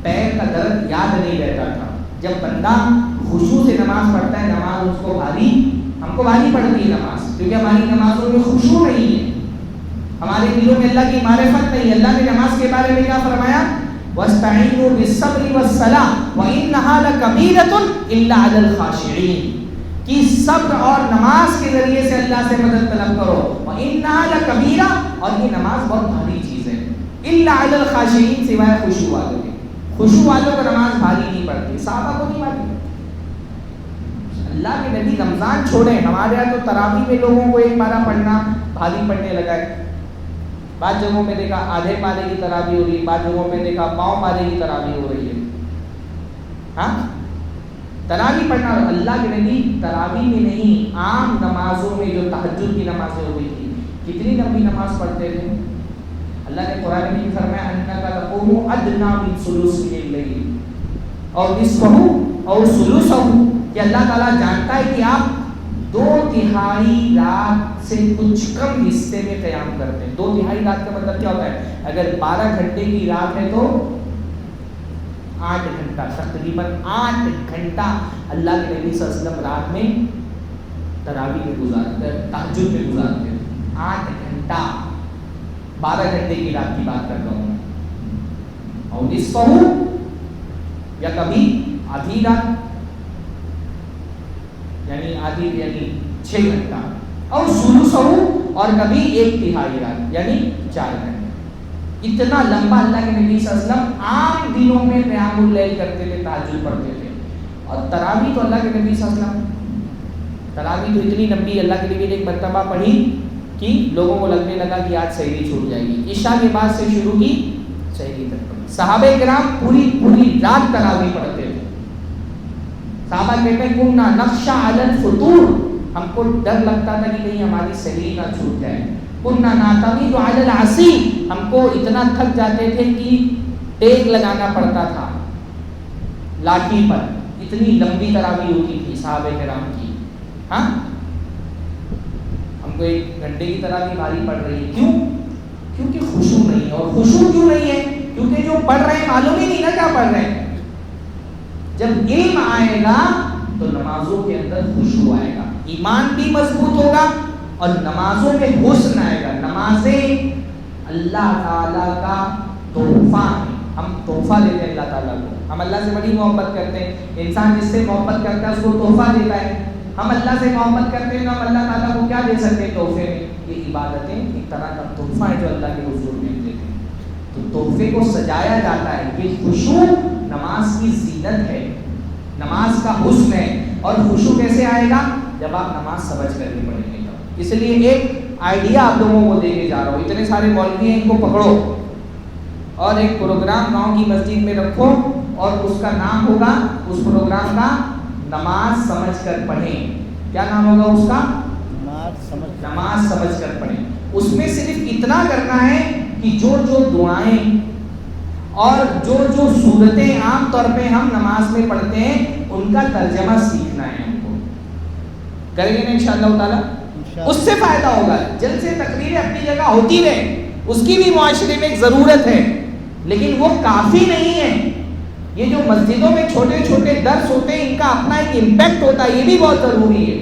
پیر کا درد یاد نہیں رہتا تھا. جب بندہ خشوع سے نماز پڑھتا ہے نماز اس کو بھاری، ہم کو بھاری پڑتی ہے نماز، کیونکہ ہماری نمازوں میں خشوع نہیں ہے، ہمارے دلوں میں اللہ کی معرفت نہیں ہے. اللہ نے نماز کے بارے میں کیا فرمایا؟ وَاسْتَعِينُوا بِالصَّبْرِ وَالصَّلَاةِ وَإِنَّهَا لَكَبِيرَةٌ إِلَّا عَلَى الْخَاشِعِينَ، کہ صبر اور نماز کے ذریعے سے اللہ سے مدد طلب کرو. وَإِنَّهَا لَكَبِيرَةٌ، اور یہ نماز بہت بھاری چیز ہے. إِلَّا عَلَى الْخَاشِعِينَ، سوائے خشوع والوں کے. خشوع والوں کو نماز بھاری نہیں پڑتی، صحابہ کو نہیں بھاری. اللہ کے نبی رمضان چھوڑیں، ہمارے یہاں تو تراویح میں لوگوں کو ایک پارہ پڑھنا بھاری پڑنے لگا ہے. بعض جگہوں میں دیکھا آدھے پارے کی تراویح ہو رہی ہے، بعض جگہوں میں دیکھا پاؤں پارے کی تراویح ہو رہی ہے. ہاں تراویح پڑھنا. اور اللہ کے نبی تراویح میں نہیں، عام نمازوں میں جو تہجد کی نمازیں ہو رہی تھی، کتنی لمبی نماز پڑھتے تھے. اللہ نے قرآن میں فرمایا انک تقوم ادنی من ثلث اللیل اور نصفہ اور ثلثہ، کہ اللہ تعالیٰ جانتا ہے کہ آپ 2/3 رات سے کچھ کم حصے میں قیام کرتے ہیں. 2/3 رات کا مطلب کیا ہوتا ہے؟ اگر 12 گھنٹے کی رات ہے تو 8 گھنٹہ، تقریباً 8 گھنٹہ اللہ کے نبی صلی اللہ علیہ وسلم رات میں تراویح میں گزارتے، تہجد میں گزارتے. 8 گھنٹہ، 12 گھنٹے کی رات کی بات کر رہا ہوں. اور نصفہ یا کبھی آدھی رات، یعنی آدھی یعنی 6 گھنٹہ، اور ثلثہ اور کبھی 1/3 رات یعنی 4 گھنٹے. اتنا لمبا اللہ کے نبی صلی اللہ علیہ وسلم عام دنوں میں قیام اللیل کرتے تھے، تہجد پڑھتے تھے. اور تراویح تو اللہ کے نبی صلی اللہ علیہ وسلم، تراویح تو اتنی لمبی اللہ کے نبی نے ایک مرتبہ پڑھی کہ لوگوں کو لگنے لگا کہ آج سحری چھوٹ جائے گی. عشاء کے بعد سے شروع کی، سحری تک پڑھی. صحابہ کرام پوری رات تراویح پڑھتے تھے. صحابہ کہتے ہیں کننا نخشى علی الفطور، ہم کو ڈر لگتا تھا کہ کہیں ہماری سحری نہ چھوٹ جائے. کننا نعتمد علی العصی، ہم کو اتنا تھک جاتے تھے کہ ٹیک لگانا پڑتا تھا لاٹھی پر. اتنی لمبی تراویح ہوتی تھی صحابہ کرام کی. ہاں ہم کو 1 گھنٹے کی تراویح بھاری پڑ رہی ہے. کیوں؟ کیونکہ خشوع نہیں ہے. اور خشوع کیوں نہیں ہے؟ کیونکہ جو پڑھ رہے ہیں معلوم ہی نہیں نا کیا پڑھ رہے ہیں. جب علم آئے گا تو نمازوں کے اندر خشوع آئے گا، ایمان بھی مضبوط ہوگا اور نمازوں میں حسن آئے گا. نمازیں اللہ تعالیٰ کا تحفہ ہے. ہم تحفہ دیتے ہیں اللہ تعالیٰ کو. ہم اللہ سے بڑی محبت کرتے ہیں. انسان جس سے محبت کرتا ہے اس کو تحفہ دیتا ہے. ہم اللہ سے محبت کرتے ہیں تو ہم اللہ تعالیٰ کو کیا دے سکتے ہیں تحفے میں؟ یہ عبادتیں ایک طرح کا تحفہ ہے جو اللہ کے حضور میں دیتے ہیں. تو تحفے کو سجایا جاتا ہے. یہ خشوع نماز کی زینت ہے، نماز کا حسن ہے. اور خشوع کیسے آئے گا؟ جب آپ نماز سمجھ کر کے پڑھیں گے. اس لیے ایک آئیڈیا آپ لوگوں کو دینے جا رہا ہوں. اتنے سارے مولوی ہیں، ان کو پکڑو اور ایک پروگرام گاؤں کی مسجد میں رکھو، اور اس کا نام ہوگا، اس پروگرام کا نماز سمجھ کر پڑھیں. کیا نام ہوگا اس کا؟ نماز سمجھ کر پڑھیں. اس میں صرف اتنا کرنا ہے کہ جو دعائیں اور جو صورتیں عام طور پہ ہم نماز میں پڑھتے ہیں ان کا ترجمہ سیکھنا ہے. ہم کو کریں گے نا انشاءاللہ تعالیٰ. اس سے فائدہ ہوگا. جلسے تقریریں اپنی جگہ ہوتی رہے، اس کی بھی معاشرے میں ایک ضرورت ہے، لیکن وہ کافی نہیں ہے. یہ جو مسجدوں میں چھوٹے چھوٹے درس ہوتے ہیں ان کا اپنا ایک امپیکٹ ہوتا ہے، یہ بھی بہت ضروری ہے.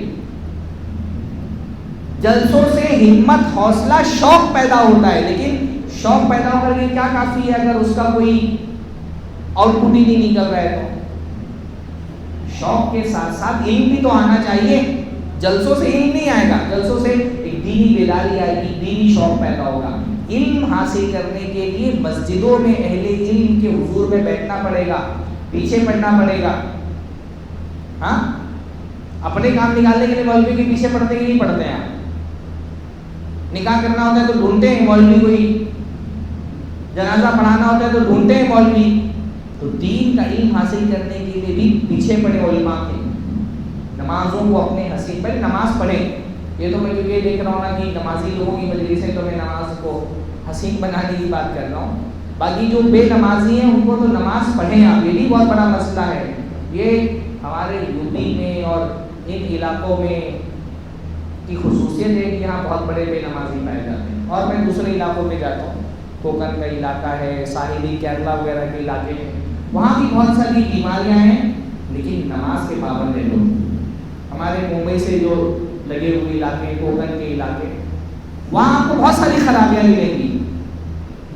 جلسوں سے ہمت، حوصلہ، شوق پیدا ہوتا ہے، لیکن شوق پیدا ہو کر کے کیا کافی ہے اگر اس کا کوئی آؤٹ پٹ ہی نہیں نکل رہا ہے تو؟ شوق کے ساتھ ساتھ علم بھی تو آنا چاہیے. جلسوں سے علم نہیں آئے گا، جلسوں سے ایک دینی بیداری آئے گی، دینی شوق پیدا ہوگا. علم حاصل کرنے کے لیے مسجدوں میں اہل علم کے حضور میں بیٹھنا پڑے گا، پیچھے پڑھنا پڑے گا. ہاں اپنے کام نکالنے کے لیے مولوی کے پیچھے پڑھتے ہی نہیں پڑھتے ہیں. نکاح کرنا ہوتا ہے تو ڈھونڈتے ہیں مولوی کوئی، جنازہ پڑھانا ہوتا ہے تو ڈھونڈتے ہیں مولوی. تو دین کا علم حاصل کرنے کے لیے بھی پیچھے پڑے علماء کے. نمازوں کو اپنے حسین پہلے نماز پڑھیں. یہ تو میں یہ دیکھ رہا ہوں نا کہ نمازی لوگوں کی مجلس ہے تو میں نماز کو حسین بنانے کی بات کر رہا ہوں. باقی جو بے نمازی ہیں ان کو تو نماز پڑھیں آپ. یہ بھی بہت بڑا مسئلہ ہے. یہ ہمارے یو پی میں اور ان علاقوں میں کی خصوصیت ہے کہ یہاں بہت بڑے بے نمازی پائے جاتے ہیں. اور میں دوسرے علاقوں میں جاتا ہوں، کوکن کا علاقہ ہے، ساحلی کیرلا وغیرہ کے علاقے ہیں، وہاں بھی بہت ساری بیماریاں ہیں لیکن نماز کے پابند ہیں لوگ. ہمارے ممبئی سے جو لگے ہوئے علاقے، کوکن کے علاقے، وہاں آپ کو بہت ساری خرابیاں ملیں گی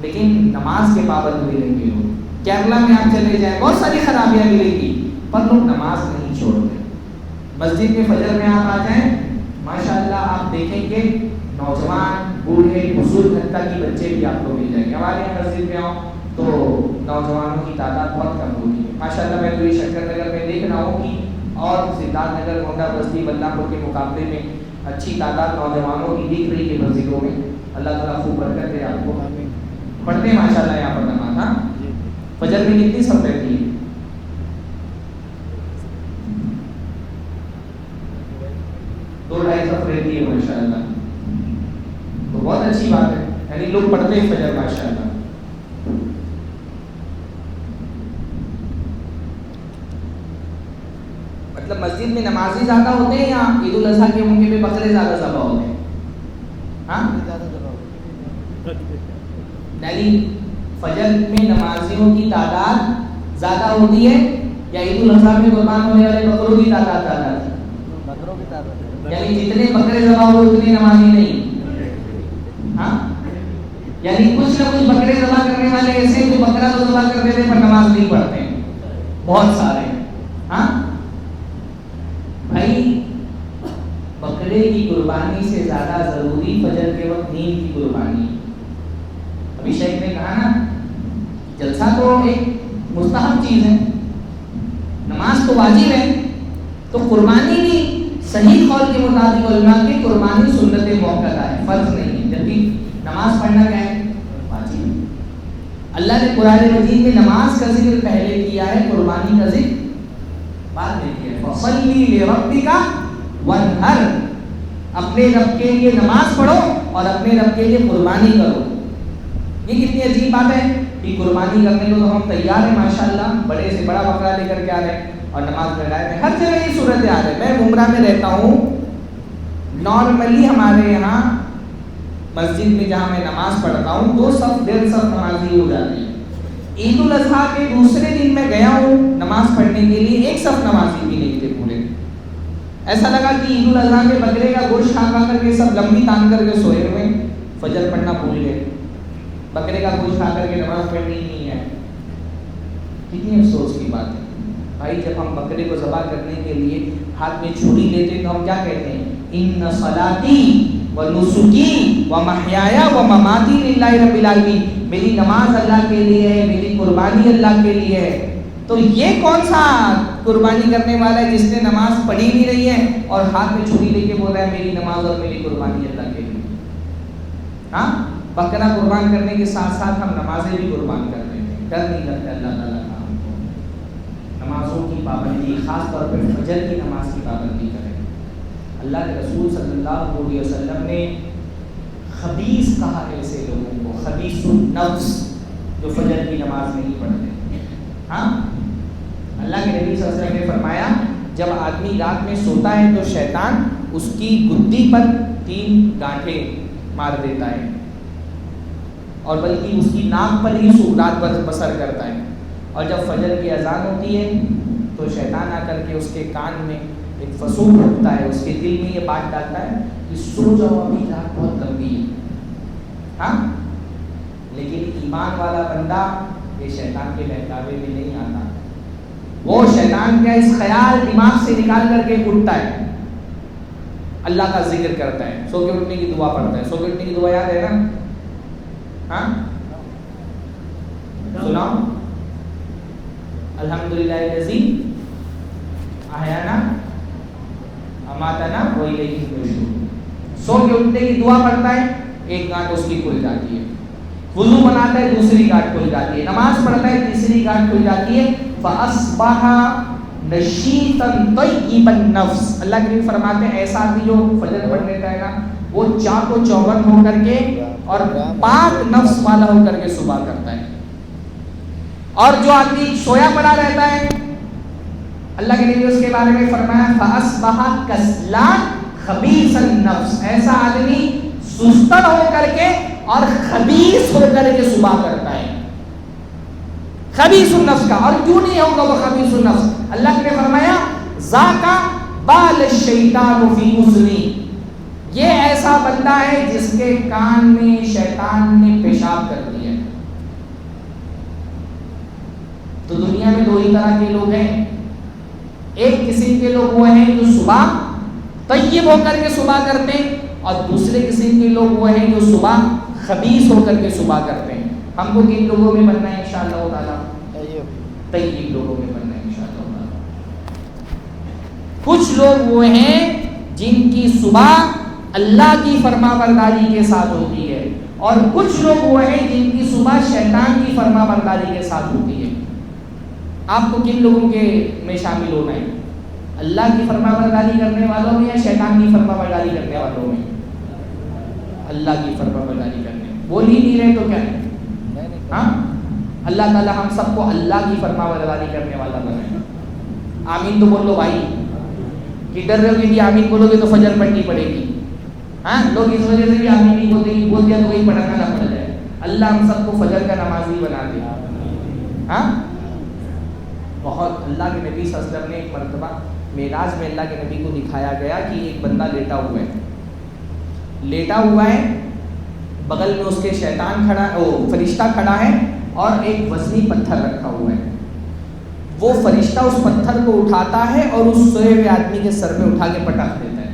لیکن نماز کے پابند ملیں گے لوگ. کیرلا میں آپ چلے جائیں بہت ساری خرابیاں ملیں گی پر لوگ نماز نہیں چھوڑتے. مسجد میں فجر میں آپ آ جائیں، ماشاءاللہ آپ دیکھیں گے نوجوان، بوڑھے، بزرگ، حتیٰ کہ بچے بھی آپ کو مل جائیں گے. ہمارے یہاں مسجد میں آؤ تو نوجوانوں کی تعداد بہت کم ہوتی ہے. ماشاءاللہ میں تو یہ شکر نگر میں دیکھ رہا ہوں کہ اور سدھارتھ نگر گونڈا بستی بلہ پور کے مقابلے میں اچھی تعداد نوجوانوں کی دکھ رہی ہے مسجدوں میں. اللہ تعالیٰ خوب برکت دے آپ کو. پڑھتے ہیں ماشاء اللہ یہاں پر نماز. ہاں فجر میں کتنی صف رہتی ہے؟ 2-2.5 صف رہتی ہے ماشاء اللہ. تو بہت اچھی بات ہے, یعنی لوگ پڑھتے ہیں فجر ماشاء اللہ. مطلب مسجد میں نمازی زیادہ ہوتے ہیں یا عید الاضحیٰ کے موقع پہ بکرے زیادہ ذبح ہوتے ہیں؟ ہاں یعنی فجر میں نمازیوں کی تعداد زیادہ ہوتی ہے یا عید الاضحیٰ میں قربان ہونے والے بکروں کی تعداد زیادہ ہے؟ بکروں کی تعداد. یعنی جتنے بکرے ذبح ہوئے اتنے نمازی نہیں. ہاں یعنی کچھ نہ کچھ بکرے ذبح کرنے والے ایسے جو بکرا تو ذبح کرتے تھے پر نماز نہیں پڑھتے ہیں, بہت سارے. ہاں بھائی بکرے کی قربانی سے زیادہ ضروری فجر کے وقت نیند کی قربانی. ابھی شیخ نے کہا نا جلسہ تو ایک مستحب چیز ہے, نماز تو واجب ہے, تو قربانی بھی صحیح قول کے مطابق علماء کی قربانی سنت موقعہ ہے, فرض نہیں ہے, جبکہ نماز پڑھنا کیا ہے؟ واجب ہے. اللہ نے قرآن مجید میں نماز کا ذکر پہلے کیا ہے, قربانی کا ذکر بعد میں کیا ہے. فصلی لربک وانحر, اپنے رب کے لیے نماز پڑھو اور اپنے رب کے لیے قربانی کرو. یہ کتنی عجیب بات ہے کہ قربانی کرنے کو تو ہم تیار ہیں ماشاءاللہ, بڑے سے بڑا بکرا لے کر کے آ رہے ہیں اور نماز پڑھائے ہیں. ہر جگہ یہ صورت آ رہی ہے. میں عمرہ میں رہتا ہوں, نارملی ہمارے یہاں مسجد میں جہاں میں نماز پڑھتا ہوں 2 صف 1.5 صف نمازی ہو جاتی ہے. عید الاضحیٰ کے دوسرے دن میں گیا ہوں نماز پڑھنے کے لیے, 1 صف نمازی بھی نہیں تھے پورے. ایسا لگا کہ عید الاضحیٰ کے بکرے کا گوشت کھا کر کے سب لمبی تان کر کے سوئے ہوئے, فجر پڑھنا بھول گئے. بکرے کا گوشت کھا کر کے نماز پڑھنی ہی نہیں ہے. کتنی افسوس کی بات ہے بھائی. جب ہم بکرے کو ذبح کرنے کے لیے ہاتھ میں چھری لیتے تو ہم کیا کہتے ہیں؟ ان صلاتی و نسکی و محیایا و مماتی للہ رب العالمین, میری نماز اللہ کے لیے ہے, میری قربانی اللہ کے لیے ہے. تو یہ کون سا قربانی کرنے والا ہے جس نے نماز پڑھی بھی نہیں ہے اور ہاتھ میں چھری لے کے بول رہا ہے میری نماز اور میری قربانی اللہ کے لیے؟ ہاں بکرا قربان کرنے کے ساتھ ساتھ ہم نمازیں بھی قربان کر رہے ہیں, ڈر نہیں لگتا اللہ تعالیٰ کا ہم کو. نمازوں کی پابندی, خاص طور پہ فجر کی نماز کی پابندی کریں. اللہ کے رسول صلی اللہ علیہ وسلم نے خبیث کہا ایسے لوگوں کو, خبیث النفس جو فجر کی نماز نہیں پڑھتے. ہاں اللہ کے نبی صلی اللہ علیہ وسلم نے فرمایا جب آدمی رات میں سوتا ہے تو شیطان اس کی گدی پر 3 گانٹھیں مار دیتا ہے, اور بلکہ اس کی ناک پر ہی رات بھر بسر کرتا ہے. اور جب فجر کی اذان ہوتی ہے تو شیطان آ کر کے اس کے کان میں ایک فسوق رکھتا ہے, اس کے دل میں یہ بات ڈالتا ہے کہ سو جاؤ, ابھی رات بہت لمبی ہے. ہاں لیکن ایمان والا بندہ یہ شیطان کے بہکاوے میں نہیں آتا. وہ شیطان کا اس خیال دماغ سے نکال کر کے اٹھتا ہے, اللہ کا ذکر کرتا ہے, سو کے اٹھنے کی دعا پڑھتا ہے. سو کے اٹھنے کی دعا یاد ہے نا؟ ہاں سناؤ, الحمدللہ الذی احیانا اماتنا والیہ النشور. سو کے اٹھنے کی دعا پڑھتا ہے, ایک گانٹ اس کی کھل جاتی ہے. وضو بناتا ہے, دوسری گانٹ کھل جاتی ہے. نماز پڑھتا ہے, تیسری گانٹ کھل جاتی ہے. فاصبح نشیطا طیب النفس. اللہ کے نبی فرماتے ہیں ایسا آدمی جو فجر پڑھ لیتا ہے نا وہ چاق و چوبند ہو کر کے اور پاک نفس والا ہو کر کے صبح کرتا ہے. اور جو آدمی سویا پڑا رہتا ہے, اللہ کے نبی اس کے بارے میں فرمایا فاصبح کسلان خبیث النفس. ایسا آدمی سستر ہو کر کے اور خبیث ہو کر کے صبح کرتا ہے. خبیث النفس کا, اور کیوں نہیں ہوگا وہ خبیث النفس؟ اللہ نے فرمایا ذاکا بال الشیطان فی اذنی, یہ ایسا بندہ ہے جس کے کان میں شیطان نے پیشاب کر دیا. تو دنیا میں 2 ہی طرح کے لوگ ہیں. ایک قسم کے لوگ وہ ہیں جو صبح طیب ہو کر کے صبح کرتے ہیں, اور دوسرے قسم کے لوگ وہ ہیں جو صبح خبیث ہو کر کے صبح کرتے ہیں. ہم کو کن لوگوں میں بننا ہے انشاءاللہ تعالی؟ طیب لوگوں میں بننا ہے انشاءاللہ تعالی. کچھ لوگ وہ ہیں جن کی صبح اللہ کی فرما برداری کے ساتھ ہوتی ہے، اور کچھ لوگ وہ ہیں جن کی صبح شیطان کی فرما برداری کے ساتھ ہوتی ہے۔ آپ کو کن لوگوں کے میں شامل ہونا ہے؟ اللہ کی فرما برداری کرنے والوں میں یا شیطان کی فرما برداری کرنے والوں میں؟ اللہ کی فرما برداری کرنے، بول ہی نہیں رہے تو کیا ہے؟ ہاں، اللہ تعالی ہم سب کو اللہ کی فرما برداری کرنے والا بنائے۔ آمین تو بول لو بھائی، کہ ڈر رہے ہو کہ آمین بولو گے تو فجر پڑھنی پڑے گی۔ ہاں، لوگ اس وجہ سے بھی آمین نہیں بولتے، بول دیا تو وہی پڑھنا نہ پڑ جائے۔ اللہ ہم سب کو فجر کا نمازی بنا دے۔ ہاں، بہت اللہ کے نبی صلی اللہ علیہ وسلم نے ایک مرتبہ معراج میں اللہ کے نبی کو دکھایا گیا کہ ایک بندہ لیٹا ہوا ہے، بغل میں اس کے شیطان کھڑا، فرشتہ کھڑا ہے، اور ایک وزنی پتھر رکھا ہوا ہے۔ وہ فرشتہ اس پتھر کو اٹھاتا ہے اور اس سوئے ہوئے آدمی کے سر میں اٹھا کے پٹک دیتا ہے،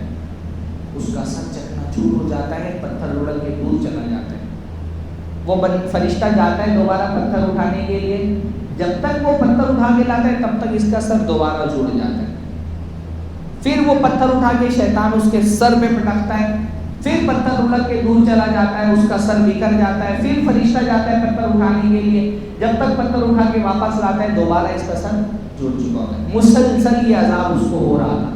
اس کا سر چکنا چور ہو جاتا ہے، پتھر اڑ کے دور چلا جاتا ہے۔ وہ فرشتہ جاتا ہے دوبارہ پتھر اٹھانے کے لیے، جب تک وہ پتھر اٹھا کے لاتا ہے تب تک اس کا سر دوبارہ جڑ جاتا ہے۔ پھر وہ پتھر اٹھا کے شیطان اس کے سر پہ پٹکتا ہے، پھر پتھر اڑ کے دور چلا جاتا ہے، اس کا سر بکھر جاتا ہے۔ پھر فرشتہ جاتا ہے پتھر اٹھانے کے لیے، جب تک پتھر اٹھا کے واپس لاتا ہے دوبارہ اس کا سر جڑ چکا ہوتا ہے۔ مسلسل یہ عذاب اس کو ہو رہا تھا۔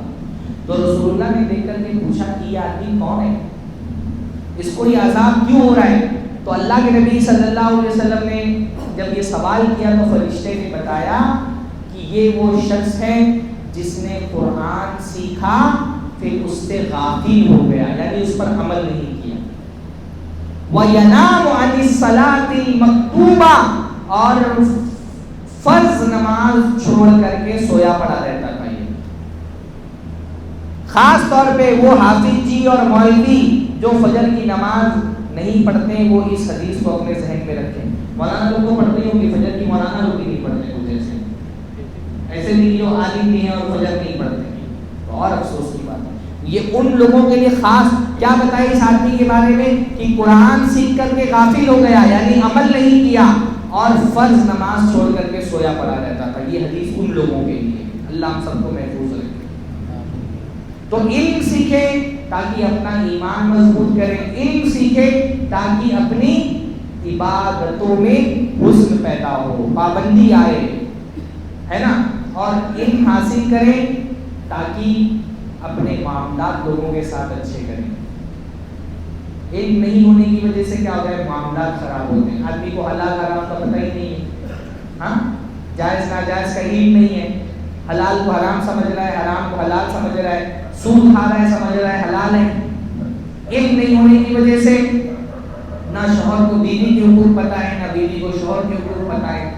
تو رسول اللہ نے دیکھ کر کے پوچھا کہ یہ آدمی کون ہے، اس کو یہ عذاب کیوں ہو رہا ہے؟ تو اللہ کے نبی صلی اللہ علیہ وسلم نے جب یہ سوال کیا تو فرشتے نے بتایا کہ یہ وہ شخص ہے جس نے قرآن سیکھا پھر اس سے غافل ہو گیا، یعنی اس پر عمل نہیں کیا۔ وَيَنَامُ عَنِ الصَّلَاةِ الْمَكْتُوبَةِ، اور فرض نماز چھوڑ کر کے سویا پڑا رہتا تھا۔ یہ خاص طور پہ وہ حافظ جی اور مولوی جو فجر کی نماز نہیں پڑھتے وہ اس حدیث کو اپنے ذہن میں رکھیں۔ مولانا لوگ تو پڑھتے ہوں گے فجر کی، مولانا لوگ بھی نہیں پڑھتے کچھ ایسے نہیں جو عالم بھی ہیں اور فجر نہیں پڑھتے، تو اور افسوس کی بات ہے۔ یہ ان لوگوں کے لیے خاص کیا بتائے اس آدمی کے بارے میں کہ قرآن سیکھ کر کے غافل ہو گیا، یعنی عمل نہیں کیا اور فرض نماز چھوڑ کر کے سویا پڑا رہتا تھا۔ یہ حدیث ان لوگوں کے لیے، اللہ ہم سب کو محفوظ رکھے۔ تو علم سیکھیں تاکہ اپنا ایمان مضبوط کریں، علم سیکھیں تاکہ اپنی عبادتوں میں حسن پیدا ہو، پابندی آئے، ہے نا، اور علم حاصل کریں تاکہ اپنے معاملات لوگوں کے ساتھ اچھے کریں۔ علم نہیں ہونے کی وجہ سے کیا ہوتا ہے؟ معاملات خراب ہوتے ہیں، آدمی کو حلال حرام کا پتہ ہی نہیں ہے، ہاں، جائز ناجائز کا علم نہیں ہے، حلال کو حرام سمجھ رہا ہے، حرام کو حلال سمجھ رہا ہے، سود کھا رہا ہے سمجھ رہا ہے حلال ہے۔ علم نہیں ہونے کی وجہ سے نہ شوہر کو بیوی کے حقوق پتہ ہے، نہ بیوی کو شوہر کے حقوق پتہ ہے،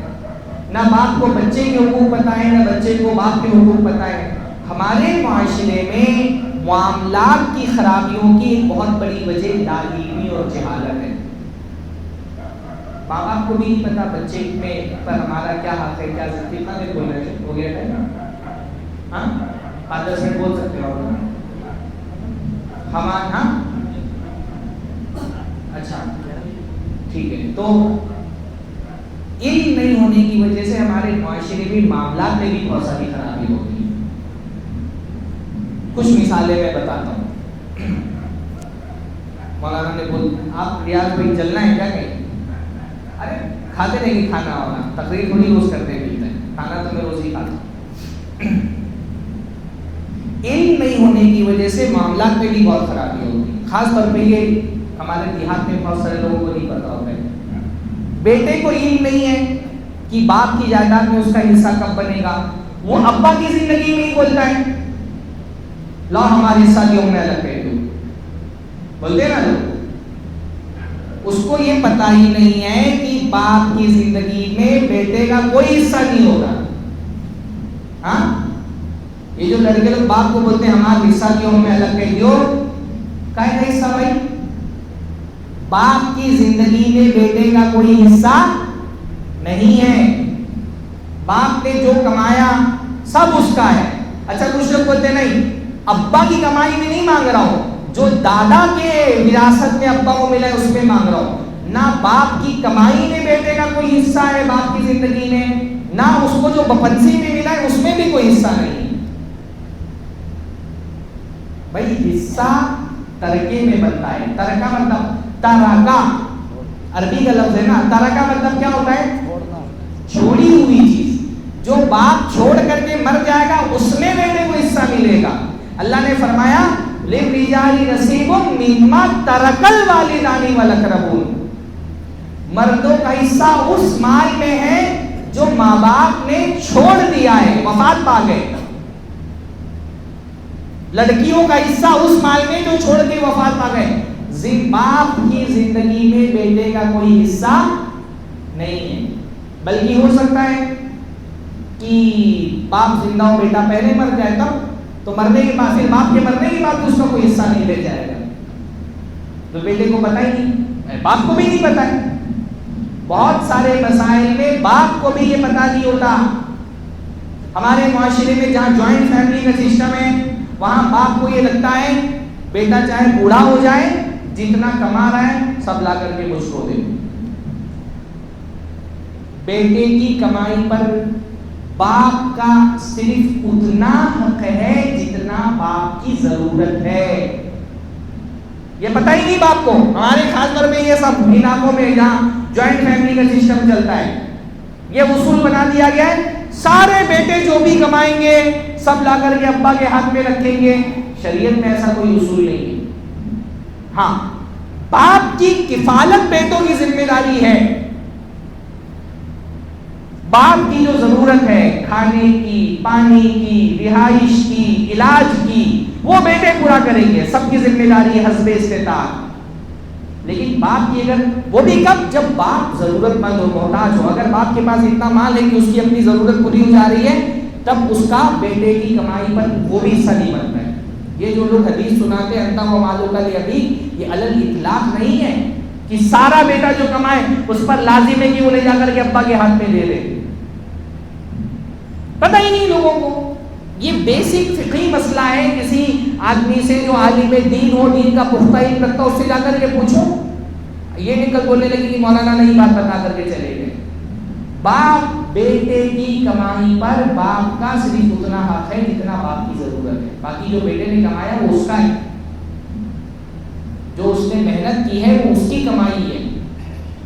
نہ باپ کو بچے کے حقوق پتہ ہے، نہ بچے کو باپ کے حقوق پتہ ہے۔ ہمارے معاشرے میں معاملات کی خرابیوں کی ایک بہت بڑی وجہ لاعلمی اور جہالت ہے۔ ماں باپ کو بھی نہیں پتا بچے میں پر ہمارا کیا حق ہے، کیا کتنا دیر بول رہے ہو گیا ہے نا، ہاں 5-10 منٹ بول سکتے ہو ہمارا، ہاں اچھا ٹھیک ہے۔ تو علم نہیں ہونے کی وجہ سے ہمارے معاشرے میں معاملات میں بھی بہت ساری خرابی ہوتی ہے۔ کچھ مثالیں میں بتاتا ہوں۔ مولانا نے بول آپ ریاض بھائی چلنا ہے کیا کہیں؟ ارے کھاتے نہیں کھانا ہونا، تقریر تھوڑی روز کرتے پیتے ہیں، کھانا تو میں روز ہی کھاتا ہوں۔ علم نہیں ہونے کی وجہ سے معاملات میں بھی بہت خرابی ہوتی ہے، خاص طور پہ یہ ہمارے دیہات میں بہت سارے لوگوں کو نہیں پتا ہوتا ہے۔ بیٹے کو علم نہیں ہے کہ باپ کی جائیداد میں اس کا حصہ کب بنے گا، وہ ابا کی زندگی میں ہی بولتا ہے لا ہمارا حصہ جو ہمیں الگ کر دو، بولتے نا لوگ، اس کو یہ پتہ ہی نہیں ہے کہ باپ کی زندگی میں بیٹے کا کوئی حصہ نہیں ہوگا۔ ہاں، یہ جو لڑکے لوگ باپ کو بولتے ہیں ہمارا حصہ جو ہمیں الگ کر دو، کا حصہ بھائی؟ باپ کی زندگی میں بیٹے کا کوئی حصہ نہیں ہے، باپ نے جو کمایا سب اس کا ہے۔ اچھا کچھ لوگ بولتے نہیں ابا کی کمائی میں نہیں مانگ رہا ہوں، جو دادا کے وراثت میں ابا کو ملا ہے اس میں مانگ رہا ہوں۔ نہ باپ کی کمائی میں بیٹے کا کوئی حصہ ہے باپ کی زندگی میں، نہ اس کو جو بپنسی میں ملا ہے اس میں بھی کوئی حصہ نہیں۔ بھائی حصہ ترکے میں بنتا ہے. ترکا مطلب ترکا عربی کا لفظ ہے نا. ترکا مطلب کیا ہوتا ہے؟ چھوڑی ہوئی چیز. جو باپ چھوڑ کر کے مر جائے گا اس میں بیٹے کو حصہ ملے گا. اللہ نے فرمایا للرجال نصیب مما ترک الوالدان والاقربون. مردوں کا حصہ اس مال میں ہے جو ماں باپ نے چھوڑ دیا ہے, وفات پا گئے. لڑکیوں کا حصہ اس مال میں جو چھوڑ کے وفات پا گئے. باپ کی زندگی میں بیٹے کا کوئی حصہ نہیں ہے, بلکہ ہو سکتا ہے کہ باپ زندہ ہو بیٹا پہلے مر جائے تب, تو مرنے کے بعد پھر باپ کے مرنے کے بعد اس کا کوئی حصہ نہیں لے جائے گا. تو بیٹے کو پتہ ہی نہیں, باپ کو بھی نہیں پتہ ہے. بہت سارے مسائل میں باپ کو بھی یہ پتہ نہیں ہوتا. ہمارے معاشرے میں جہاں جوائنٹ فیملی کا سسٹم ہے وہاں باپ کو یہ لگتا ہے بیٹا چاہے بوڑھا ہو جائے جتنا کما رہا ہے سب لا کر کے مجھ کو دے. بیٹے کی کمائی پر باپ کا صرف اتنا حق ہے جتنا باپ کی ضرورت ہے. یہ پتہ ہی نہیں باپ کو. ہمارے خاص طور پہ یہ سب علاقوں میں جہاں جوائنٹ فیملی کا سسٹم چلتا ہے یہ اصول بنا دیا گیا ہے سارے بیٹے جو بھی کمائیں گے سب لا کر کے ابا کے ہاتھ میں رکھیں گے. شریعت میں ایسا کوئی اصول نہیں ہے. ہاں باپ کی کفالت بیٹوں کی ذمہ داری ہے. باپ کی جو ضرورت ہے کھانے کی, پانی کی, رہائش کی, علاج کی, وہ بیٹے پورا کریں گے. سب کی ذمہ داری ہے حسب استطاعت. لیکن باپ کی اگر وہ بھی کب, جب باپ ضرورت مند ہو, محتاج ہو. اگر باپ کے پاس اتنا مال ہے کہ اس کی اپنی ضرورت پوری ہو جا رہی ہے تب اس کا بیٹے کی کمائی پر وہ بھی حصہ نہیں بنتا ہے. یہ جو لوگ حدیث سناتے ہیں انتا و مالو کا لیبین, یہ علل اطلاق نہیں ہے کہ سارا بیٹا جو کمائے اس پر لازم ہے کہ وہ لے جا کر کے ابا کے ہاتھ میں دے دے. پتہ ہی نہیں لوگوں کو. یہ بیسک فقہی مسئلہ ہے. کسی آدمی سے جو عالم دین ہو, دین کا پختہ علم رکھتا, اس سے جا کر کے پوچھو. یہ نہیں کل بولنے لگی کہ مولانا نہیں بات بتا کر کے چلے گئے. باپ بیٹے کی کمائی پر باپ کا صرف اتنا حق ہے جتنا باپ کی ضرورت ہے. باقی جو بیٹے نے کمایا وہ اس کا ہے, جو اس نے محنت کی ہے وہ اس کی کمائی ہے.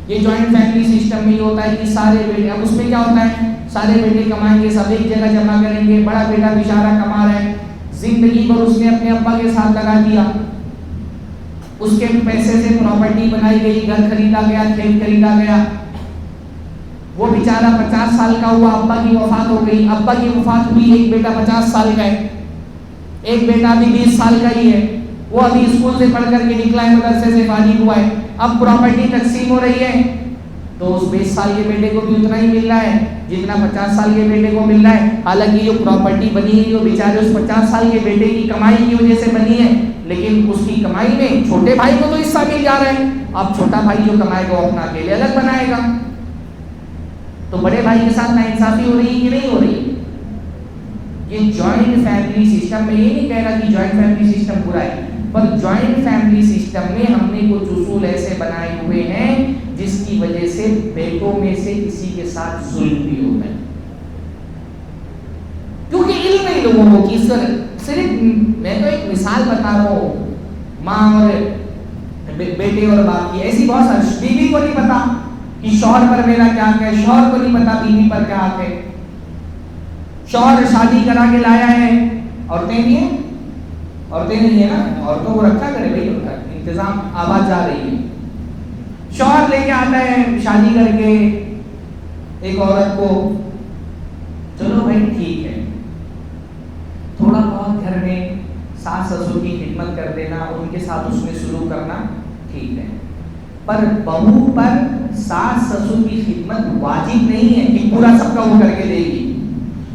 یہ جوائنٹ فیملی سسٹم میں یہ ہوتا ہے کہ سارے بیٹے, اب اس میں کیا ہوتا ہے سارے بیٹے کمائیں گے, سب ایک جگہ جمع کریں گے. بڑا بیٹا بیچارہ کما رہا ہے, زندگی بھر اس نے اپنے ابا کے ساتھ لگا دیا, اس کے پیسے سے پراپرٹی بنائی گئی, گھر خریدا گیا, کھیت خریدا گیا. وہ بیچارہ 50 سال کا ہوا, ابا کی وفات ہو گئی. ابا کی وفات ہوئی, ایک بیٹا 50 سال کا ہے, ایک بیٹا ابھی 20 سال کا ہی ہے. وہ ابھی اسکول سے پڑھ کر کے نکلا ہے, مدرسے سے فارغ ہوا ہے. اب پراپرٹی تقسیم ہو رہی ہے تو اس 20 سال کے بیٹے کو بھی اتنا ہی مل رہا ہے جتنا 50 سال کے بیٹے کو مل رہا ہے. حالانکہ جو پراپرٹی بنی ہے جو بیچارے اس 50 سال کے بیٹے کی کمائی کی وجہ سے بنی ہے, لیکن اس کی کمائی میں چھوٹے بھائی کو تو حصہ مل جا رہا ہے. اب چھوٹا بھائی جو کمائے گا وہ اپنا اکیلے الگ بنائے گا. تو بڑے بھائی کے ساتھ ناانصافی ہو رہی ہے کہ نہیں ہو رہی؟ یہ جوائنٹ فیملی سسٹم میں یہ نہیں کہہ رہا کہ جوائنٹ فیملی سسٹم برا ہے, پر جوائنٹ فیملی سسٹم میں ہم نے کچھ اصول ایسے بنائے ہوئے ہیں جس کی وجہ سے بیٹوں میں سے کسی کے ساتھ ظلم بھی ہوتا ہے. کیونکہ علم نہیں لوگوں کو کہ صرف میں تو ایک مثال بتا رہا ہوں, ماں اور بیٹے اور باپ کی ایسی بہت ساری. بیوی کو نہیں پتا کہ شوہر پر میرا کیا حق ہے, شوہر کو نہیں پتا بیوی پر کیا حق ہے. شوہر شادی کرا کے لایا ہے, عورتیں بھی ہیں, عورتیں نہیں ہیں نا, عورتوں کو رکھا کرے بھائی, ان کا انتظام آواز جا رہی ہے. شوہر لے کے آتا ہے شادی کر کے ایک عورت کو, چلو بھائی ٹھیک ہے, تھوڑا بہت گھر میں ساس سسر کی خدمت کر دینا, ان کے ساتھ اس میں سلوک کرنا ٹھیک ہے, پر بہو پر ساس سسر کی خدمت واجب نہیں ہے کہ پورا سب کا وہ کر کے دے گی.